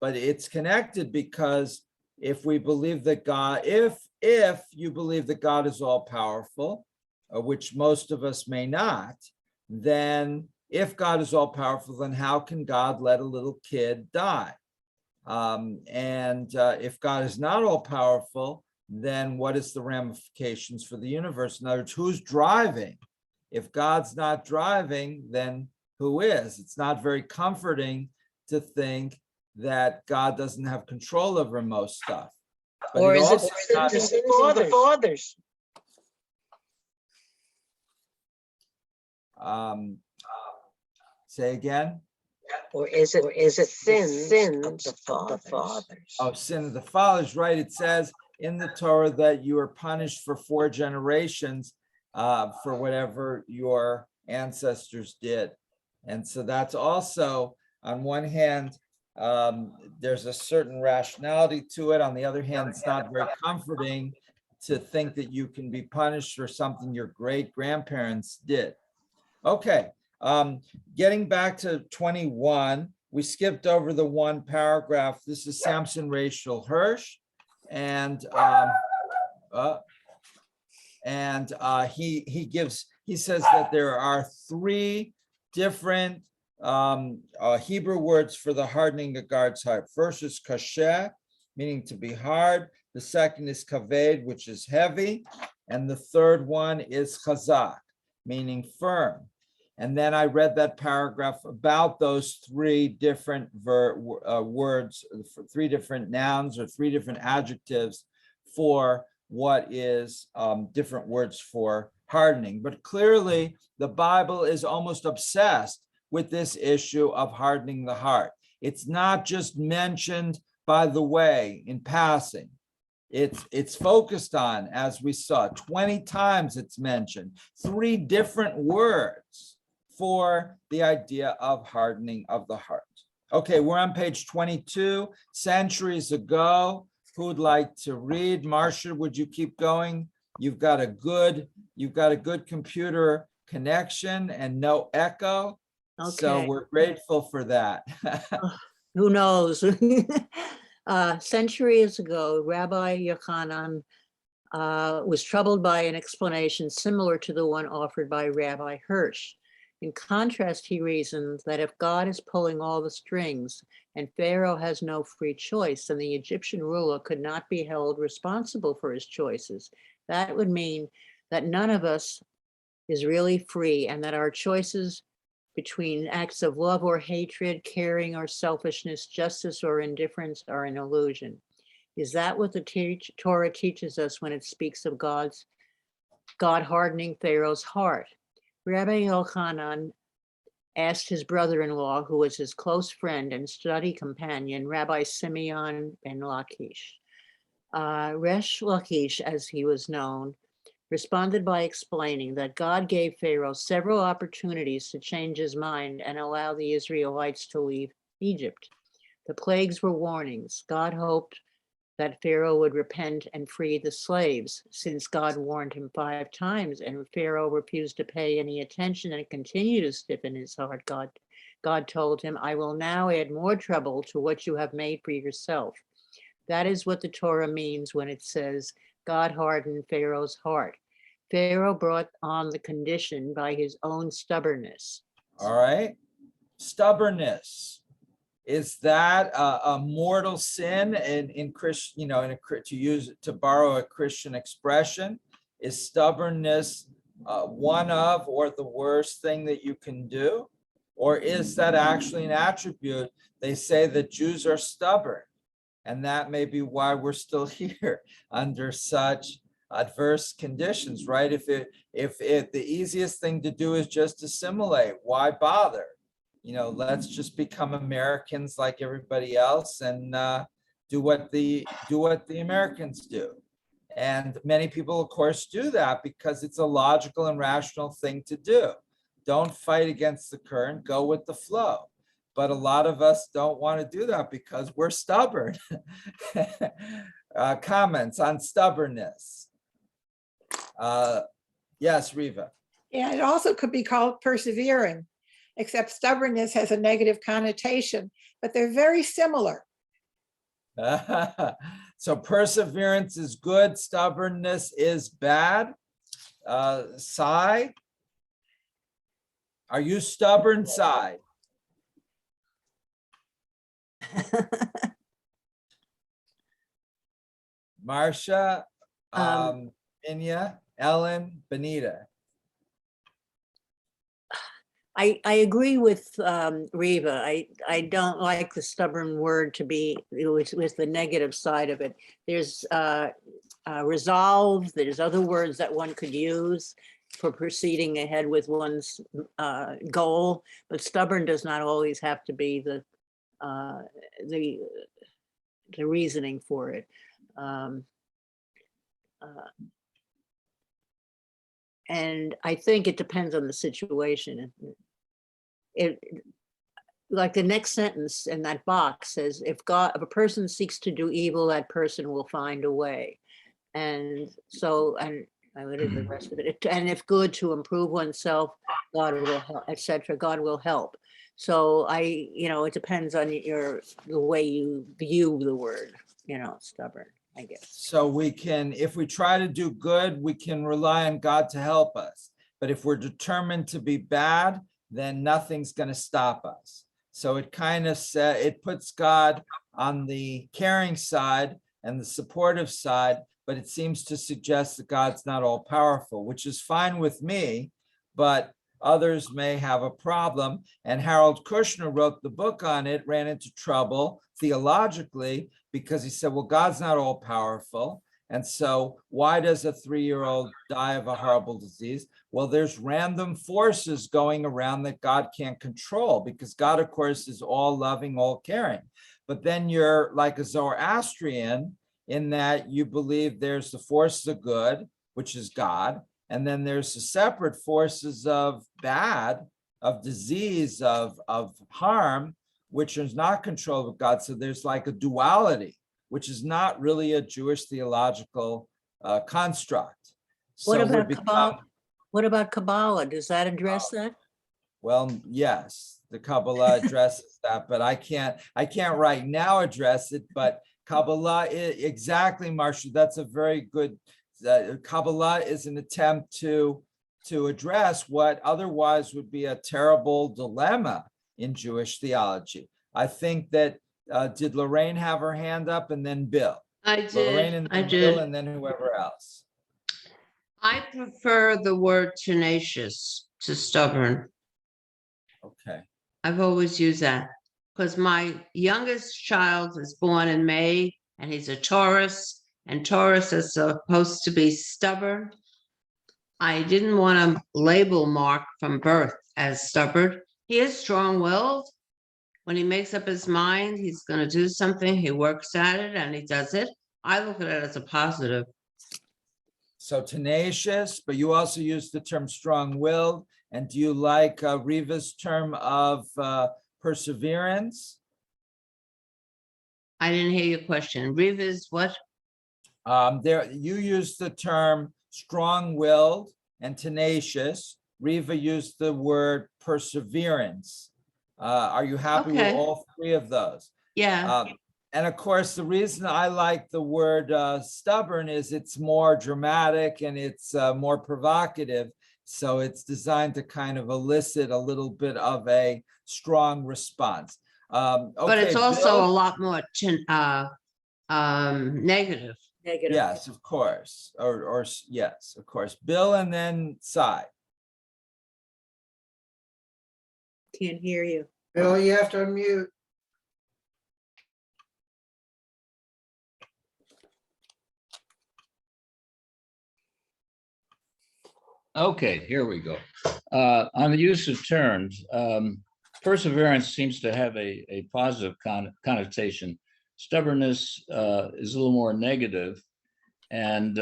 it's connected, because if we believe that God, if you believe that God is all powerful, which most of us may not, then if God is all powerful, then how can God let a little kid die? If God is not all powerful, then what is the ramifications for the universe? In other words, who's driving? If God's not driving, then who is? It's not very comforting to think that God doesn't have control over most stuff. But Or is it not, the sins of the fathers? Say again? Or is it sins of the fathers? Oh, sin of the fathers, right? It says in the Torah that you are punished for 4 generations for whatever your ancestors did. And so that's also, on one hand, there's a certain rationality to it. On the other hand, it's not very comforting to think that you can be punished for something your great-grandparents did. Okay, getting back to 21, we skipped over the one paragraph. This is Samson Rachel Hirsch, and he says that there are 3 different Hebrew words for the hardening of God's heart. First is kasheh, meaning to be hard. The second is kaved, which is heavy. And the third one is chazak, meaning firm. And then I read that paragraph about those 3 different words, 3 different nouns or 3 different adjectives for what is different words for hardening. But clearly, the Bible is almost obsessed with this issue of hardening the heart. It's not just mentioned by the way in passing. It's focused on, as we saw, 20 times it's mentioned, 3 different words for the idea of hardening of the heart. Okay, we're on page 22. Centuries ago, who'd like to read? Marcia, would you keep going? You've got a good computer connection and no echo. Okay. So we're grateful for that. Who knows? Centuries ago, Rabbi Yochanan was troubled by an explanation similar to the one offered by Rabbi Hirsch. In contrast, he reasoned that if God is pulling all the strings and Pharaoh has no free choice, then the Egyptian ruler could not be held responsible for his choices. That would mean that none of us is really free, and that our choices between acts of love or hatred, caring or selfishness, justice or indifference are an illusion. Is that what the Torah teaches us when it speaks of God hardening Pharaoh's heart? Rabbi Yochanan asked his brother-in-law, who was his close friend and study companion, Rabbi Simeon ben Lakish. Resh Lakish, as he was known, responded by explaining that God gave Pharaoh several opportunities to change his mind and allow the Israelites to leave Egypt. The plagues were warnings. God hoped that Pharaoh would repent and free the slaves, since God warned him 5 times and Pharaoh refused to pay any attention and continued to stiffen his heart. God told him, I will now add more trouble to what you have made for yourself. That is what the Torah means when it says, God hardened Pharaoh's heart. Pharaoh brought on the condition by his own stubbornness. All right. Stubbornness. Is that a mortal sin in Christian, to borrow a Christian expression? Is stubbornness one of or the worst thing that you can do? Or is that actually an attribute? They say that Jews are stubborn. And that may be why we're still here under such adverse conditions, right? If the easiest thing to do is just assimilate, why bother? Let's just become Americans like everybody else and do what the Americans do. And many people, of course, do that because it's a logical and rational thing to do. Don't fight against the current, go with the flow. But a lot of us don't want to do that because we're stubborn. Comments on stubbornness. Yes, Riva. Yeah, it also could be called persevering, except stubbornness has a negative connotation, but they're very similar. So perseverance is good, stubbornness is bad. Sai, are you stubborn, Sai? Marcia, Minya, Ellen, Benita. I agree with Riva. I don't like the stubborn word to be with the negative side of it. There's resolve, there's other words that one could use for proceeding ahead with one's goal, but stubborn does not always have to be the reasoning for it. And I think it depends on the situation. Like the next sentence in that box says, if a person seeks to do evil, that person will find a way. And so, and I did the rest of it. And if good, to improve oneself, God will help, etc. God will help. So it depends on the way you view the word, stubborn, I guess. So we can, if we try to do good, we can rely on God to help us. But if we're determined to be bad, then nothing's going to stop us. So it kind of it puts God on the caring side and the supportive side, but it seems to suggest that God's not all powerful, which is fine with me, but others may have a problem. And Harold Kushner wrote the book on it, ran into trouble theologically because he said, well, God's not all powerful. And so why does a 3-year-old die of a horrible disease? Well, there's random forces going around that God can't control because God, of course, is all loving, all caring. But then you're like a Zoroastrian in that you believe there's the forces of good, which is God. And then there's the separate forces of bad, of disease, of harm, which is not controlled with God. So there's like a duality, which is not really a Jewish theological construct. What about Kabbalah? Does that address that? Well, yes, the Kabbalah addresses that, but I can't right now address it. But Kabbalah, exactly, Marcia, that's a very good. Kabbalah is an attempt to address what otherwise would be a terrible dilemma in Jewish theology. I think that did Lorraine have her hand up, and then Bill? I did. Lorraine and then Bill, and then whoever else. I prefer the word tenacious to stubborn. Okay. I've always used that because my youngest child is born in May and he's a Taurus, and Taurus is supposed to be stubborn. I didn't want to label Mark from birth as stubborn. He is strong-willed. When he makes up his mind, he's going to do something, he works at it and he does it. I look at it as a positive. So tenacious, but you also use the term strong-willed. And do you like Riva's term of perseverance? I didn't hear your question. Riva's what? You use the term strong-willed and tenacious. Riva used the word perseverance. Are you happy with all three of those? Yeah. And of course, the reason I like the word stubborn is it's more dramatic and it's more provocative. So it's designed to kind of elicit a little bit of a strong response. But it's also a lot more negative. Yes, of course. Or yes, of course. Bill and then Sai. Can't hear you. Bill, you have to unmute. Okay, here we go. On the use of terms, perseverance seems to have a positive connotation. Stubbornness is a little more negative. And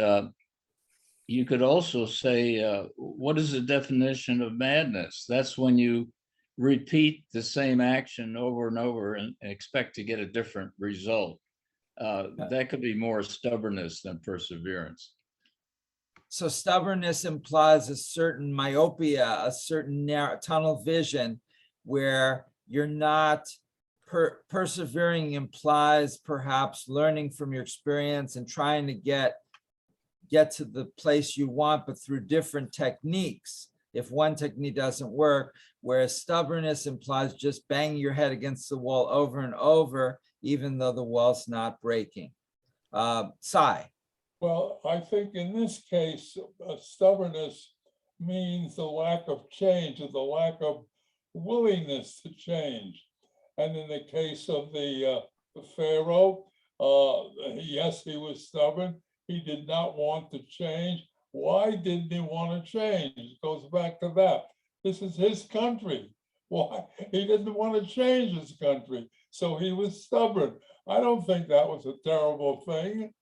you could also say, what is the definition of madness? That's when you repeat the same action over and over and expect to get a different result. That could be more stubbornness than perseverance. So stubbornness implies a certain myopia, a certain narrow tunnel vision, where you're not persevering implies perhaps learning from your experience and trying to get to the place you want, but through different techniques. If one technique doesn't work, whereas stubbornness implies just banging your head against the wall over and over, even though the wall's not breaking. Sai. Well, I think in this case, stubbornness means the lack of change or the lack of willingness to change. And in the case of the Pharaoh, yes, he was stubborn. He did not want to change. Why didn't he want to change? It goes back to that. This is his country. Why? He didn't want to change his country, so he was stubborn. I don't think that was a terrible thing.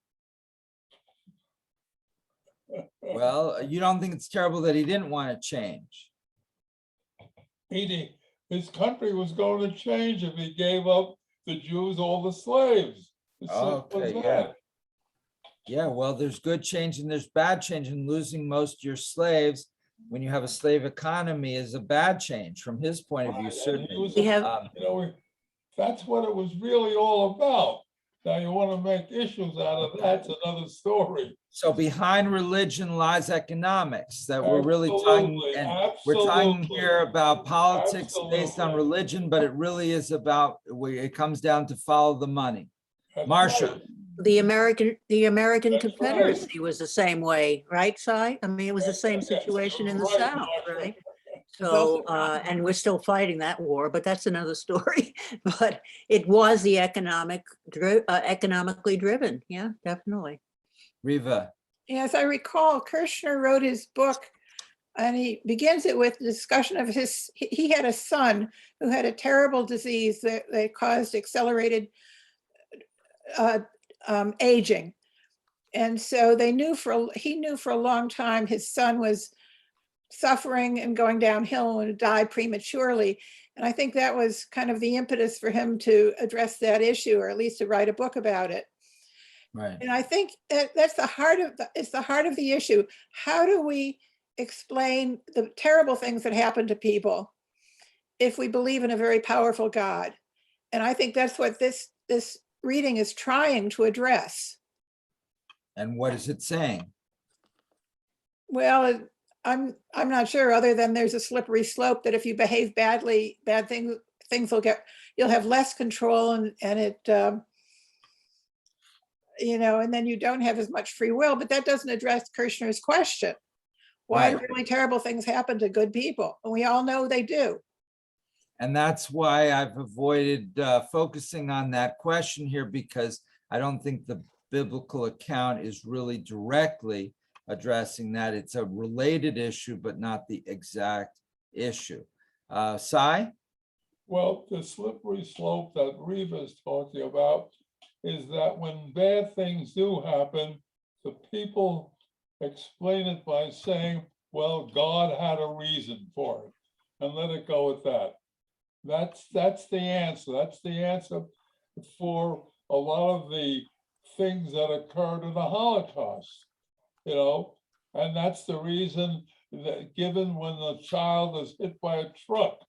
Well, you don't think it's terrible that he didn't want to change? His country was going to change if he gave up the Jews all the slaves. Okay, yeah. Yeah, well, there's good change and there's bad change, and losing most of your slaves when you have a slave economy is a bad change from his point of view, certainly. That's what it was really all about. Now you want to make issues out of that's another story. So behind religion lies economics, that we're really talking, and we're talking here about politics based on religion, but it really is about, it comes down to follow the money. Marcia. The American Confederacy was the same way, right, Sai? I mean, it was the same situation in the South, right? So, and we're still fighting that war, but that's another story. But it was the economically driven. Yeah, definitely. Riva. As I recall, Kirshner wrote his book, and he begins it with a discussion of he had a son who had a terrible disease that caused accelerated aging. And so he knew for a long time his son was suffering and going downhill and die prematurely. And I think that was kind of the impetus for him to address that issue, or at least to write a book about it. Right. And I think that's the heart of the issue. How do we explain the terrible things that happen to people if we believe in a very powerful God? And I think that's what this reading is trying to address. And what is it saying? Well, I'm not sure, other than there's a slippery slope that if you behave badly, bad things you'll have less control, and it and then you don't have as much free will. But that doesn't address Kirshner's question. Why do really terrible things happen to good people? And we all know they do. And that's why I've avoided focusing on that question here, because I don't think the biblical account is really directly addressing that. It's a related issue, but not the exact issue. Sai? Well, the slippery slope that Riva is talking about is that when bad things do happen, the people explain it by saying, well, God had a reason for it, and let it go at that. That's the answer. That's the answer for a lot of the things that occurred in the Holocaust, and that's the reason that given when the child is hit by a truck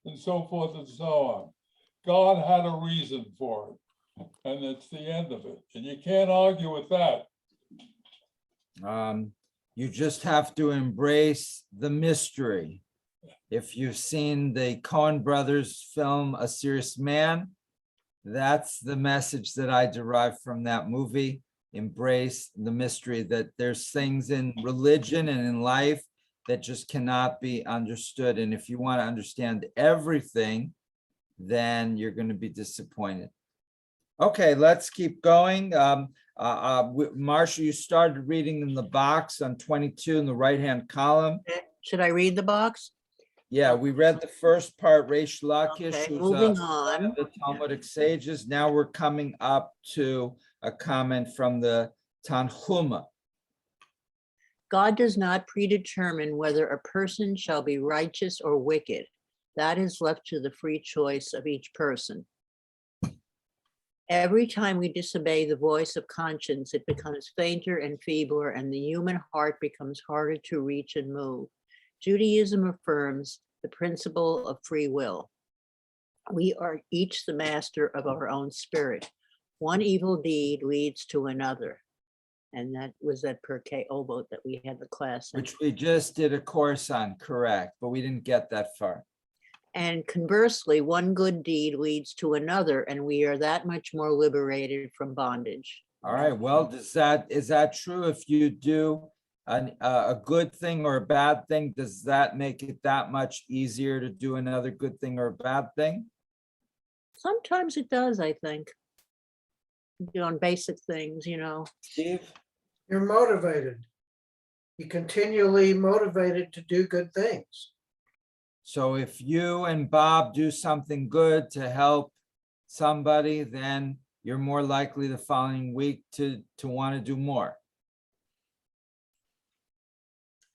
and so forth and so on. God had a reason for it, and it's the end of it. And you can't argue with that. You just have to embrace the mystery. If you've seen the Coen brothers film A Serious Man, that's the message that I derive from that movie. Embrace the mystery, that there's things in religion and in life that just cannot be understood. And if you want to understand everything, then you're going to be disappointed. Okay, let's keep going. Marcia, you started reading in the box on 22 in the right-hand column. Should I read the box? Yeah, we read the first part, Reish Lakish, Okay, who's moving one of on. the Talmudic sages. Now we're coming up to a comment from the Tanhuma. God does not predetermine whether a person shall be righteous or wicked. That is left to the free choice of each person. Every time we disobey the voice of conscience, it becomes fainter and feebler, and the human heart becomes harder to reach and move. Judaism affirms the principle of free will. We are each the master of our own spirit. One evil deed leads to another. And that was that Pirkei Avot that we had the class in. Which we just did a course on, correct, but we didn't get that far. And conversely, one good deed leads to another, and we are that much more liberated from bondage. All right, well, is that true? If you do a good thing or a bad thing, does that make it that much easier to do another good thing or a bad thing? Sometimes it does, I think. On basic things, Steve? You're motivated. You're continually motivated to do good things. So if you and Bob do something good to help somebody, then you're more likely the following week to want to do more.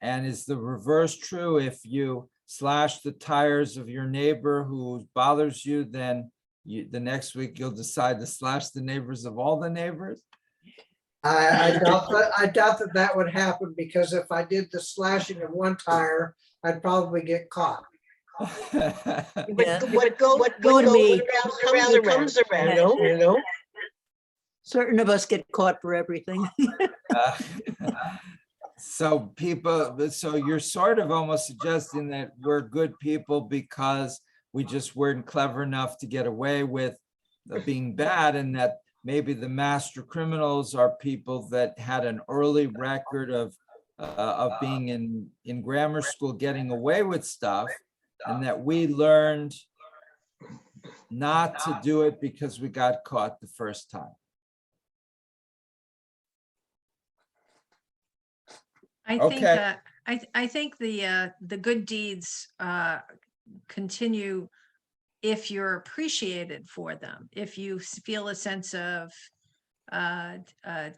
And is the reverse true? If you slash the tires of your neighbor who bothers you, then the next week you'll decide to slash the neighbors of all the neighbors? I doubt that would happen, because if I did the slashing of one tire, I'd probably get caught. Yeah. What goes me. around comes around, you know? Certain of us get caught for everything. So you're sort of almost suggesting that we're good people because we just weren't clever enough to get away with being bad, and that maybe the master criminals are people that had an early record of being in grammar school, getting away with stuff, and that we learned not to do it because we got caught the first time. I Okay. think I think the good deeds continue if you're appreciated for them, if you feel a sense of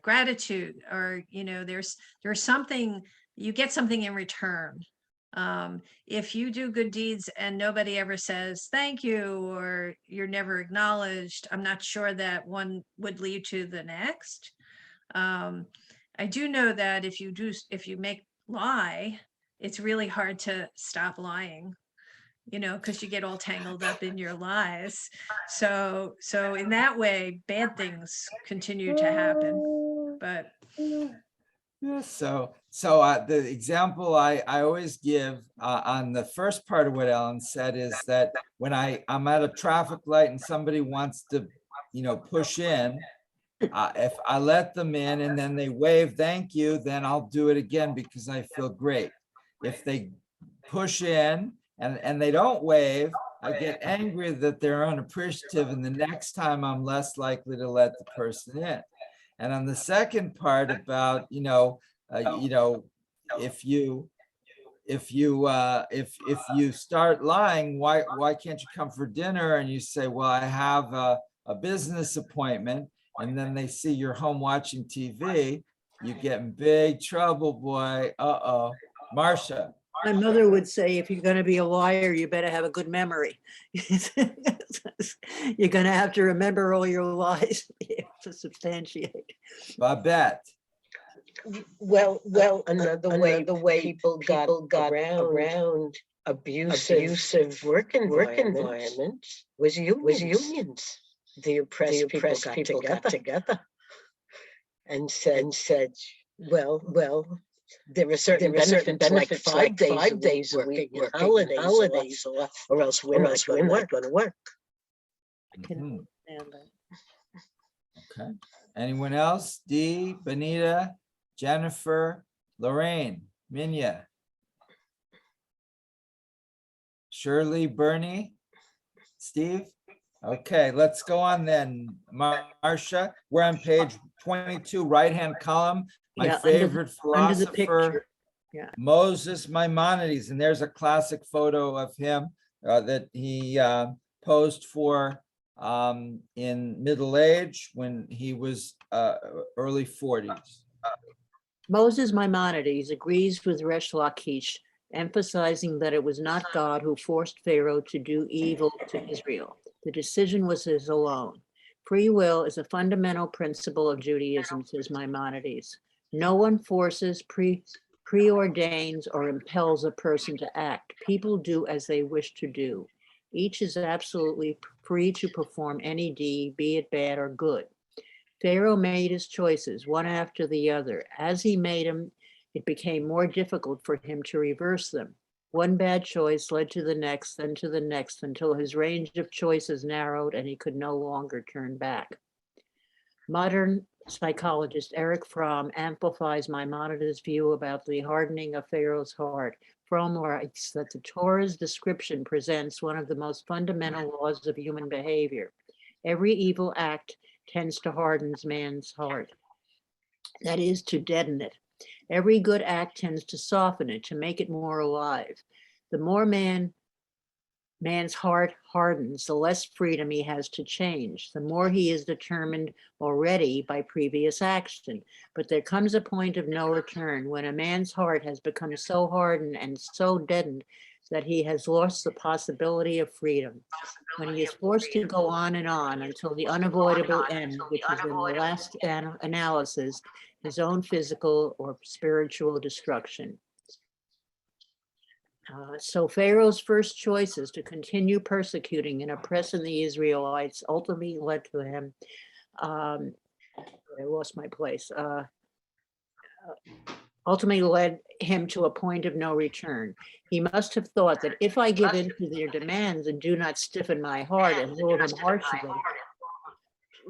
gratitude, or there's something, you get something in return. If you do good deeds and nobody ever says thank you, or you're never acknowledged, I'm not sure that one would lead to the next. I do know that if you make lie, it's really hard to stop lying, because you get all tangled up in your lies. So in that way, bad things continue to happen. But yeah, so the example I always give on the first part of what Ellen said is that when I'm at a traffic light and somebody wants to, push in, if I let them in and then they wave thank you, then I'll do it again because I feel great. If they push in and they don't wave, I get angry that they're unappreciative, and the next time I'm less likely to let the person in. And on the second part about, if you start lying, why can't you come for dinner? And you say, well, I have a business appointment, and then they see you're home watching TV, you get in big trouble, boy. Uh-oh. Marcia. My mother would say, if you're going to be a liar, you better have a good memory. You're going to have to remember all your lies to substantiate. Babette. Well, another way people got around abusive work environment was unions. The oppressed people got together and said, well, there are certain benefits like 5 days a week, holidays, or else we're not going to work. Mhm. Okay. Anyone else? Dee, Benita, Jennifer, Lorraine, Minya, Shirley, Bernie, Steve? Okay, let's go on then. Marcia, we're on page 22, right-hand column. My Yeah, favorite under the philosopher, picture. Yeah. Moses Maimonides, and there's a classic photo of him that he posed for in middle age when he was early 40s. Moses Maimonides agrees with Resh Lakish, emphasizing that it was not God who forced Pharaoh to do evil to Israel. The decision was his alone. Free will is a fundamental principle of Judaism, says Maimonides. No one forces, preordains, or impels a person to act. People do as they wish to do. Each is absolutely free to perform any deed, be it bad or good. Pharaoh made his choices one after the other. As he made them, it became more difficult for him to reverse them. One bad choice led to the next, then to the next, until his range of choices narrowed and he could no longer turn back. Modern psychologist Eric Fromm amplifies Maimonides' view about the hardening of Pharaoh's heart. Fromm writes that the Torah's description presents one of the most fundamental laws of human behavior. Every evil act tends to harden man's heart. That is, to deaden it. Every good act tends to soften it, to make it more alive. The more man's heart hardens, the less freedom he has to change, the more he is determined already by previous action. But there comes a point of no return when a man's heart has become so hardened and so deadened that he has lost the possibility of freedom. When he is forced to go on and on until the unavoidable end, which is in the last analysis, his own physical or spiritual destruction. So Pharaoh's first choices to continue persecuting and oppressing the Israelites ultimately led to him, I lost my place, ultimately led him to a point of no return. He must have thought that if I give in to their demands and do not stiffen my heart and rule them harshly,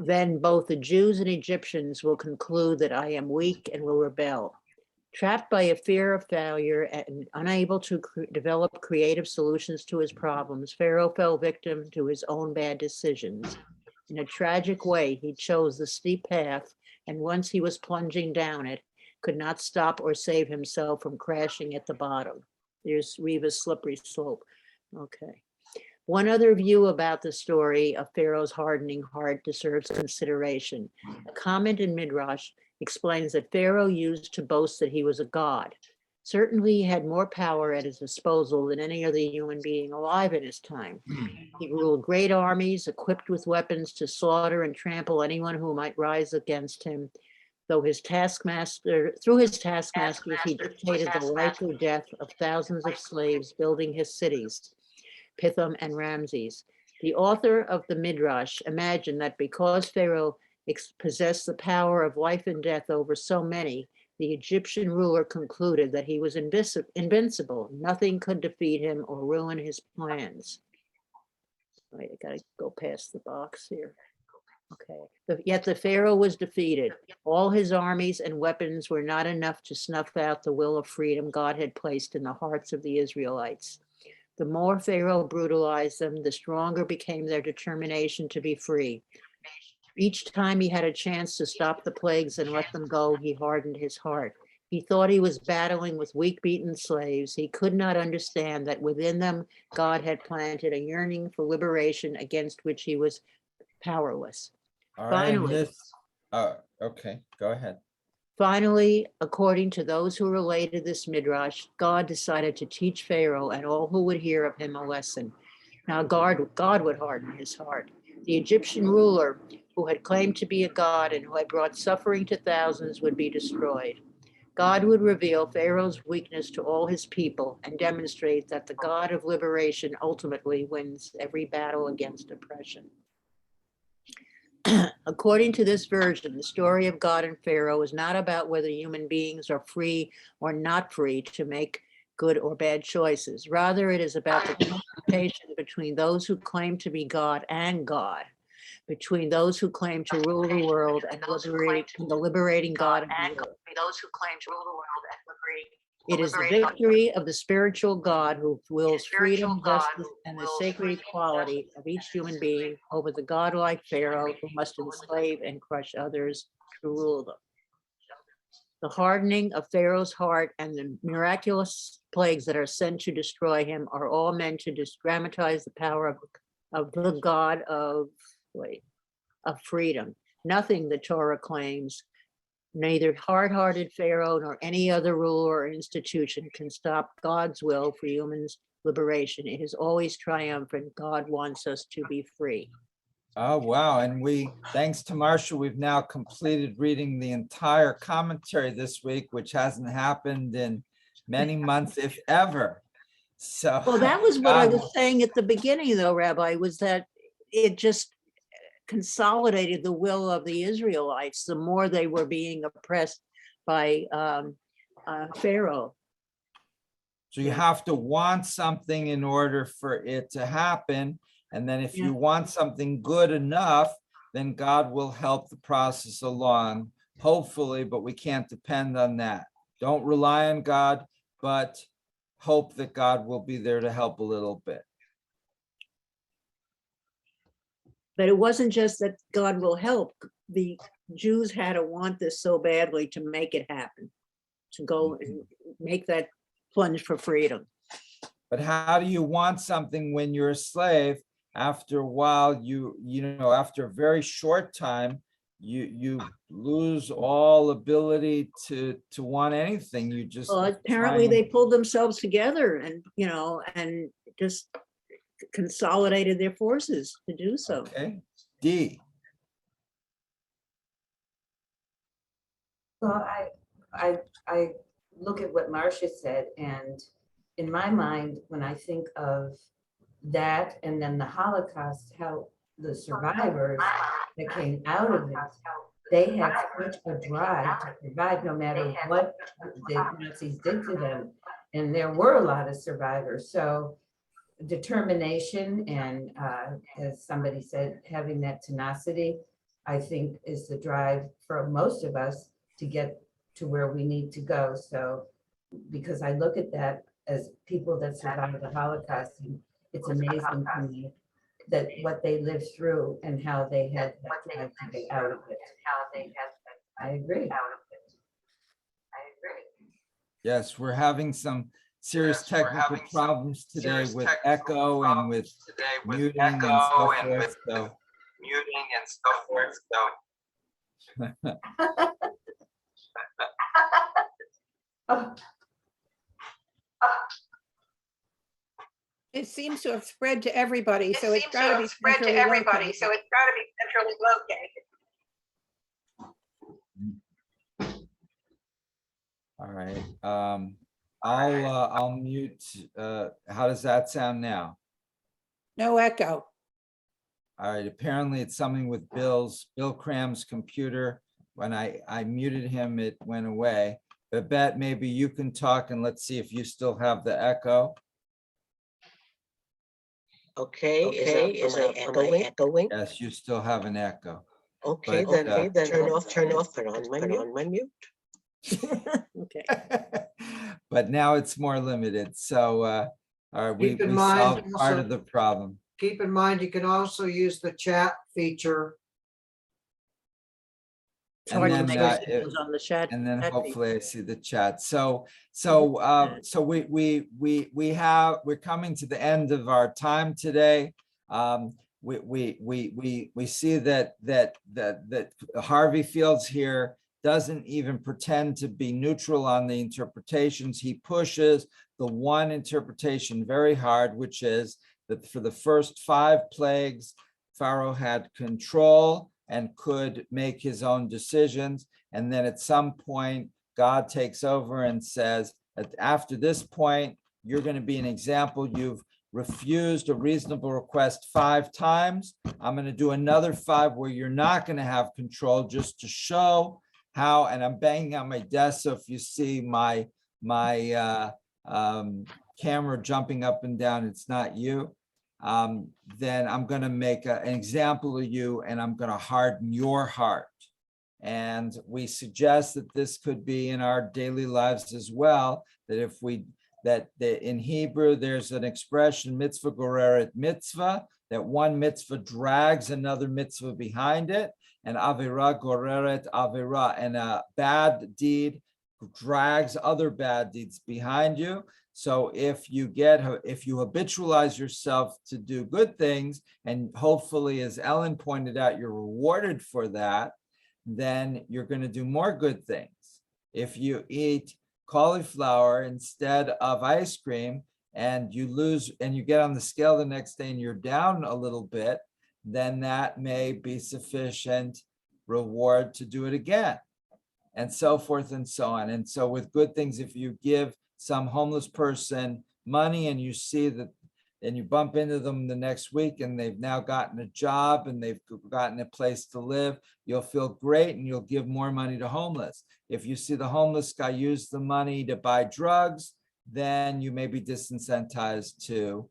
then both the Jews and Egyptians will conclude that I am weak and will rebel. Trapped by a fear of failure and unable to develop creative solutions to his problems, Pharaoh fell victim to his own bad decisions. In a tragic way, he chose the steep path, and once he was plunging down it, could not stop or save himself from crashing at the bottom. There's Reva's slippery slope. Okay. One other view about the story of Pharaoh's hardening heart deserves consideration. A comment in Midrash explains that Pharaoh used to boast that he was a god. Certainly, he had more power at his disposal than any other human being alive in his time. He ruled great armies, equipped with weapons to slaughter and trample anyone who might rise against him. Through his taskmasters, he dictated the life or death of thousands of slaves building his cities, Pithom and Ramses. The author of the Midrash imagined that because Pharaoh possessed the power of life and death over so many, the Egyptian ruler concluded that he was invincible. Nothing could defeat him or ruin his plans. Wait, I gotta go past the box here. Okay. Yet the Pharaoh was defeated. All his armies and weapons were not enough to snuff out the will of freedom God had placed in the hearts of the Israelites. The more Pharaoh brutalized them, the stronger became their determination to be free. Each time he had a chance to stop the plagues and let them go, he hardened his heart. He thought he was battling with weak, beaten slaves. He could not understand that within them, God had planted a yearning for liberation against which he was powerless. All right, Finally, okay, go ahead. Finally, according to those who related this midrash, God decided to teach Pharaoh and all who would hear of him a lesson. Now God would harden his heart. The Egyptian ruler who had claimed to be a god and who had brought suffering to thousands would be destroyed. God would reveal Pharaoh's weakness to all his people and demonstrate that the God of liberation ultimately wins every battle against oppression. According to this version, the story of God and Pharaoh is not about whether human beings are free or not free to make good or bad choices. Rather, it is about the confrontation between those who claim to be God and God, between those who claim to rule the world and the liberating God of the world. It is the victory of the spiritual God who wills freedom, justice, and the sacred equality of each human being over the godlike Pharaoh who must enslave and crush others to rule them. The hardening of Pharaoh's heart and the miraculous plagues that are sent to destroy him are all meant to dramatize the power of the God of freedom. Nothing, the Torah claims, neither hard-hearted Pharaoh nor any other ruler or institution can stop God's will for humans' liberation. It is always triumphant. God wants us to be free. Oh, wow. And thanks to Marcia, we've now completed reading the entire commentary this week, which hasn't happened in many months, if ever. So. Well, that was what I was saying at the beginning, though, Rabbi, was that it just consolidated the will of the Israelites the more they were being oppressed by Pharaoh. So you have to want something in order for it to happen. And then if you want something good enough, then God will help the process along, hopefully, but we can't depend on that. Don't rely on God, but hope that God will be there to help a little bit. But it wasn't just that God will help. The Jews had to want this so badly to make it happen, to go and make that plunge for freedom. But how do you want something when you're a slave? After a while, after a very short time, you lose all ability to want anything. You just. Well, apparently they pulled themselves together and, and just consolidated their forces to do so. Okay. D. Well, I look at what Marcia said, and in my mind, when I think of that and then the Holocaust, how the survivors that came out of it, they had such a drive to survive no matter what the Nazis did to them. And there were a lot of survivors. So determination and as somebody said, having that tenacity, I think is the drive for most of us to get to where we need to go. So because I look at that as people that survived the Holocaust, and it's amazing to me that what they lived through and how they had that drive to get out of it. I agree. Yes, we're having some serious technical problems today with echo and with muting and so forth. It seems to have spread to everybody, so it's got to be centrally located. All right. I'll mute. How does that sound now? No echo. All right. Apparently it's something with Bill Cram's computer. When I muted him, it went away. Babette, maybe you can talk and let's see if you still have the echo. Okay, is I echoing? Yes, you still have an echo. Okay, But, then turn off, put on my mute. Okay. But now it's more limited. So all right, we Keep in mind solved part also- of the problem. Keep in mind, you can also use the chat feature. It's hard to then, make decisions on the chat. And then chat hopefully I feed. see the chat. So we're coming to the end of our time today. We see that Harvey Fields here doesn't even pretend to be neutral on the interpretations. He pushes the one interpretation very hard, which is that for the first 5 plagues, Pharaoh had control and could make his own decisions. And then at some point, God takes over and says, after this point, you're going to be an example. You've refused a reasonable request 5 times. I'm going to do another 5 where you're not going to have control, just to show how, and I'm banging on my desk. So if you see my camera jumping up and down, it's not you. Then I'm going to make an example of you, and I'm going to harden your heart. And we suggest that this could be in our daily lives as well, that if we, that in Hebrew, there's an expression, mitzvah goreret mitzvah, that one mitzvah drags another mitzvah behind it, and avera goreret avera, and a bad deed drags other bad deeds behind you. So if you habitualize yourself to do good things, and hopefully, as Ellen pointed out, you're rewarded for that, then you're going to do more good things. If you eat cauliflower instead of ice cream, and you lose, and you get on the scale the next day and you're down a little bit, then that may be sufficient reward to do it again, and so forth and so on. And so with good things, if you give some homeless person money and you see that, and you bump into them the next week and they've now gotten a job and they've gotten a place to live, you'll feel great and you'll give more money to homeless. If you see the homeless guy use the money to buy drugs, then you may be disincentivized to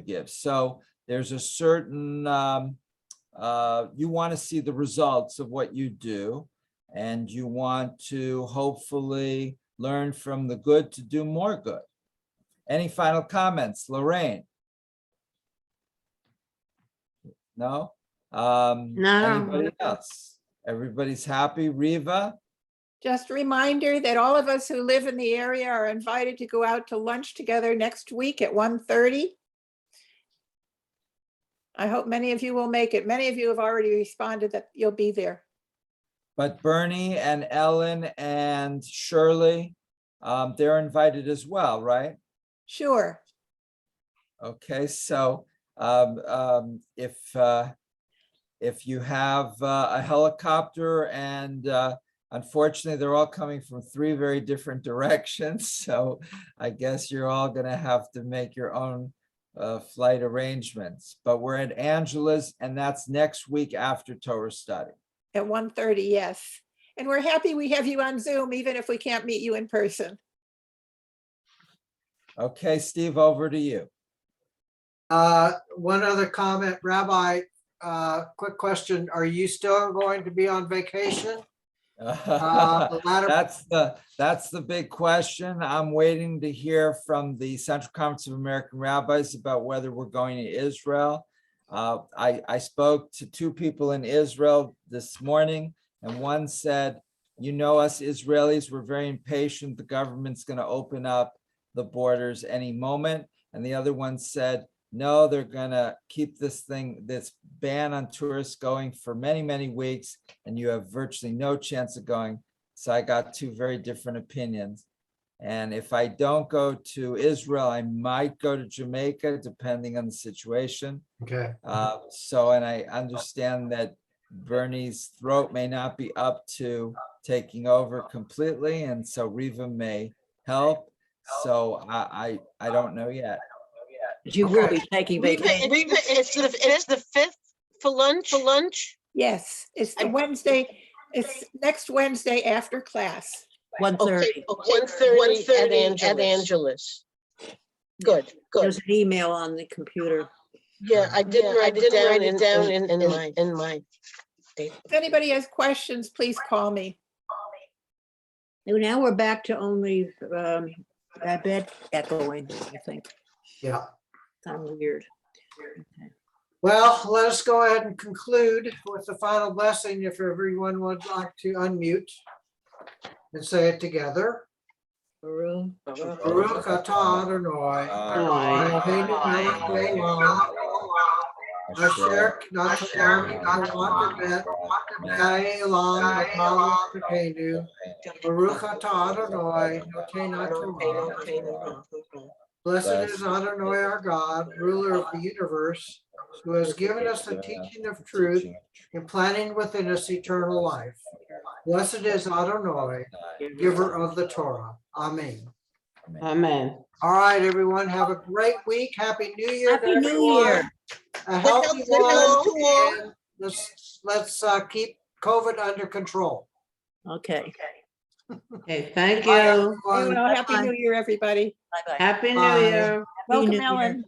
give. So there's a certain, you want to see the results of what you do, and you want to hopefully learn from the good to do more good. Any final comments, Lorraine? No? Anybody else? Everybody's happy. Riva? Just a reminder that all of us who live in the area are invited to go out to lunch together next week at 1:30. I hope many of you will make it. Many of you have already responded that you'll be there. But Bernie and Ellen and Shirley, they're invited as well, right? Sure. Okay, so if you have a helicopter, and unfortunately, they're all coming from 3 very different directions, so I guess you're all going to have to make your own flight arrangements. But we're at Angela's, and that's next week after Torah study. At 1:30, yes. And we're happy we have you on Zoom, even if we can't meet you in person. Okay, Steve, over to you. One other comment, Rabbi, quick question. Are you still going to be on vacation? That's the big question. I'm waiting to hear from the Central Conference of American Rabbis about whether we're going to Israel. I spoke to 2 people in Israel this morning, and one said, you know, us Israelis, we're very impatient. The government's going to open up the borders any moment. And the other one said, no, they're going to keep this ban on tourists going for many, many weeks, and you have virtually no chance of going. So I got 2 very different opinions. And if I don't go to Israel, I might go to Jamaica, depending on the situation. Okay. And I understand that Bernie's throat may not be up to taking over completely, and so Riva may help. So I don't know yet. You will be taking vacation. It is the 5th for lunch? Yes, it's the Wednesday. It's next Wednesday after class. 1:30. 1:30 at Angela's. Good. There's an email on the computer. Yeah, I did write it down in my date. If anybody has questions, please call me. Now we're back to only bed echoing, I think. Yeah. Kind of weird. Okay. Well, let us go ahead and conclude with the final blessing, if everyone would like to unmute and say it together. Baruch atah Adonai, Eloheinu melech haolam, asher natan b'not ha'olam v'halam t'keinu. Baruch atah Adonai, noten Torah. Blessed is Adonai our God, ruler of the universe, who has given us the teaching of truth and planting within us eternal life. Blessed is Adonai, giver of the Torah. Amen. Amen. All right, everyone, have a great week. Happy New Year. Happy New Year. A healthy one. And let's keep COVID under control. Okay. Okay, thank Bye, you. everyone. Happy New Year, everybody. Bye-bye. Happy New Bye. Year. Happy New Welcome, Year. Ellen.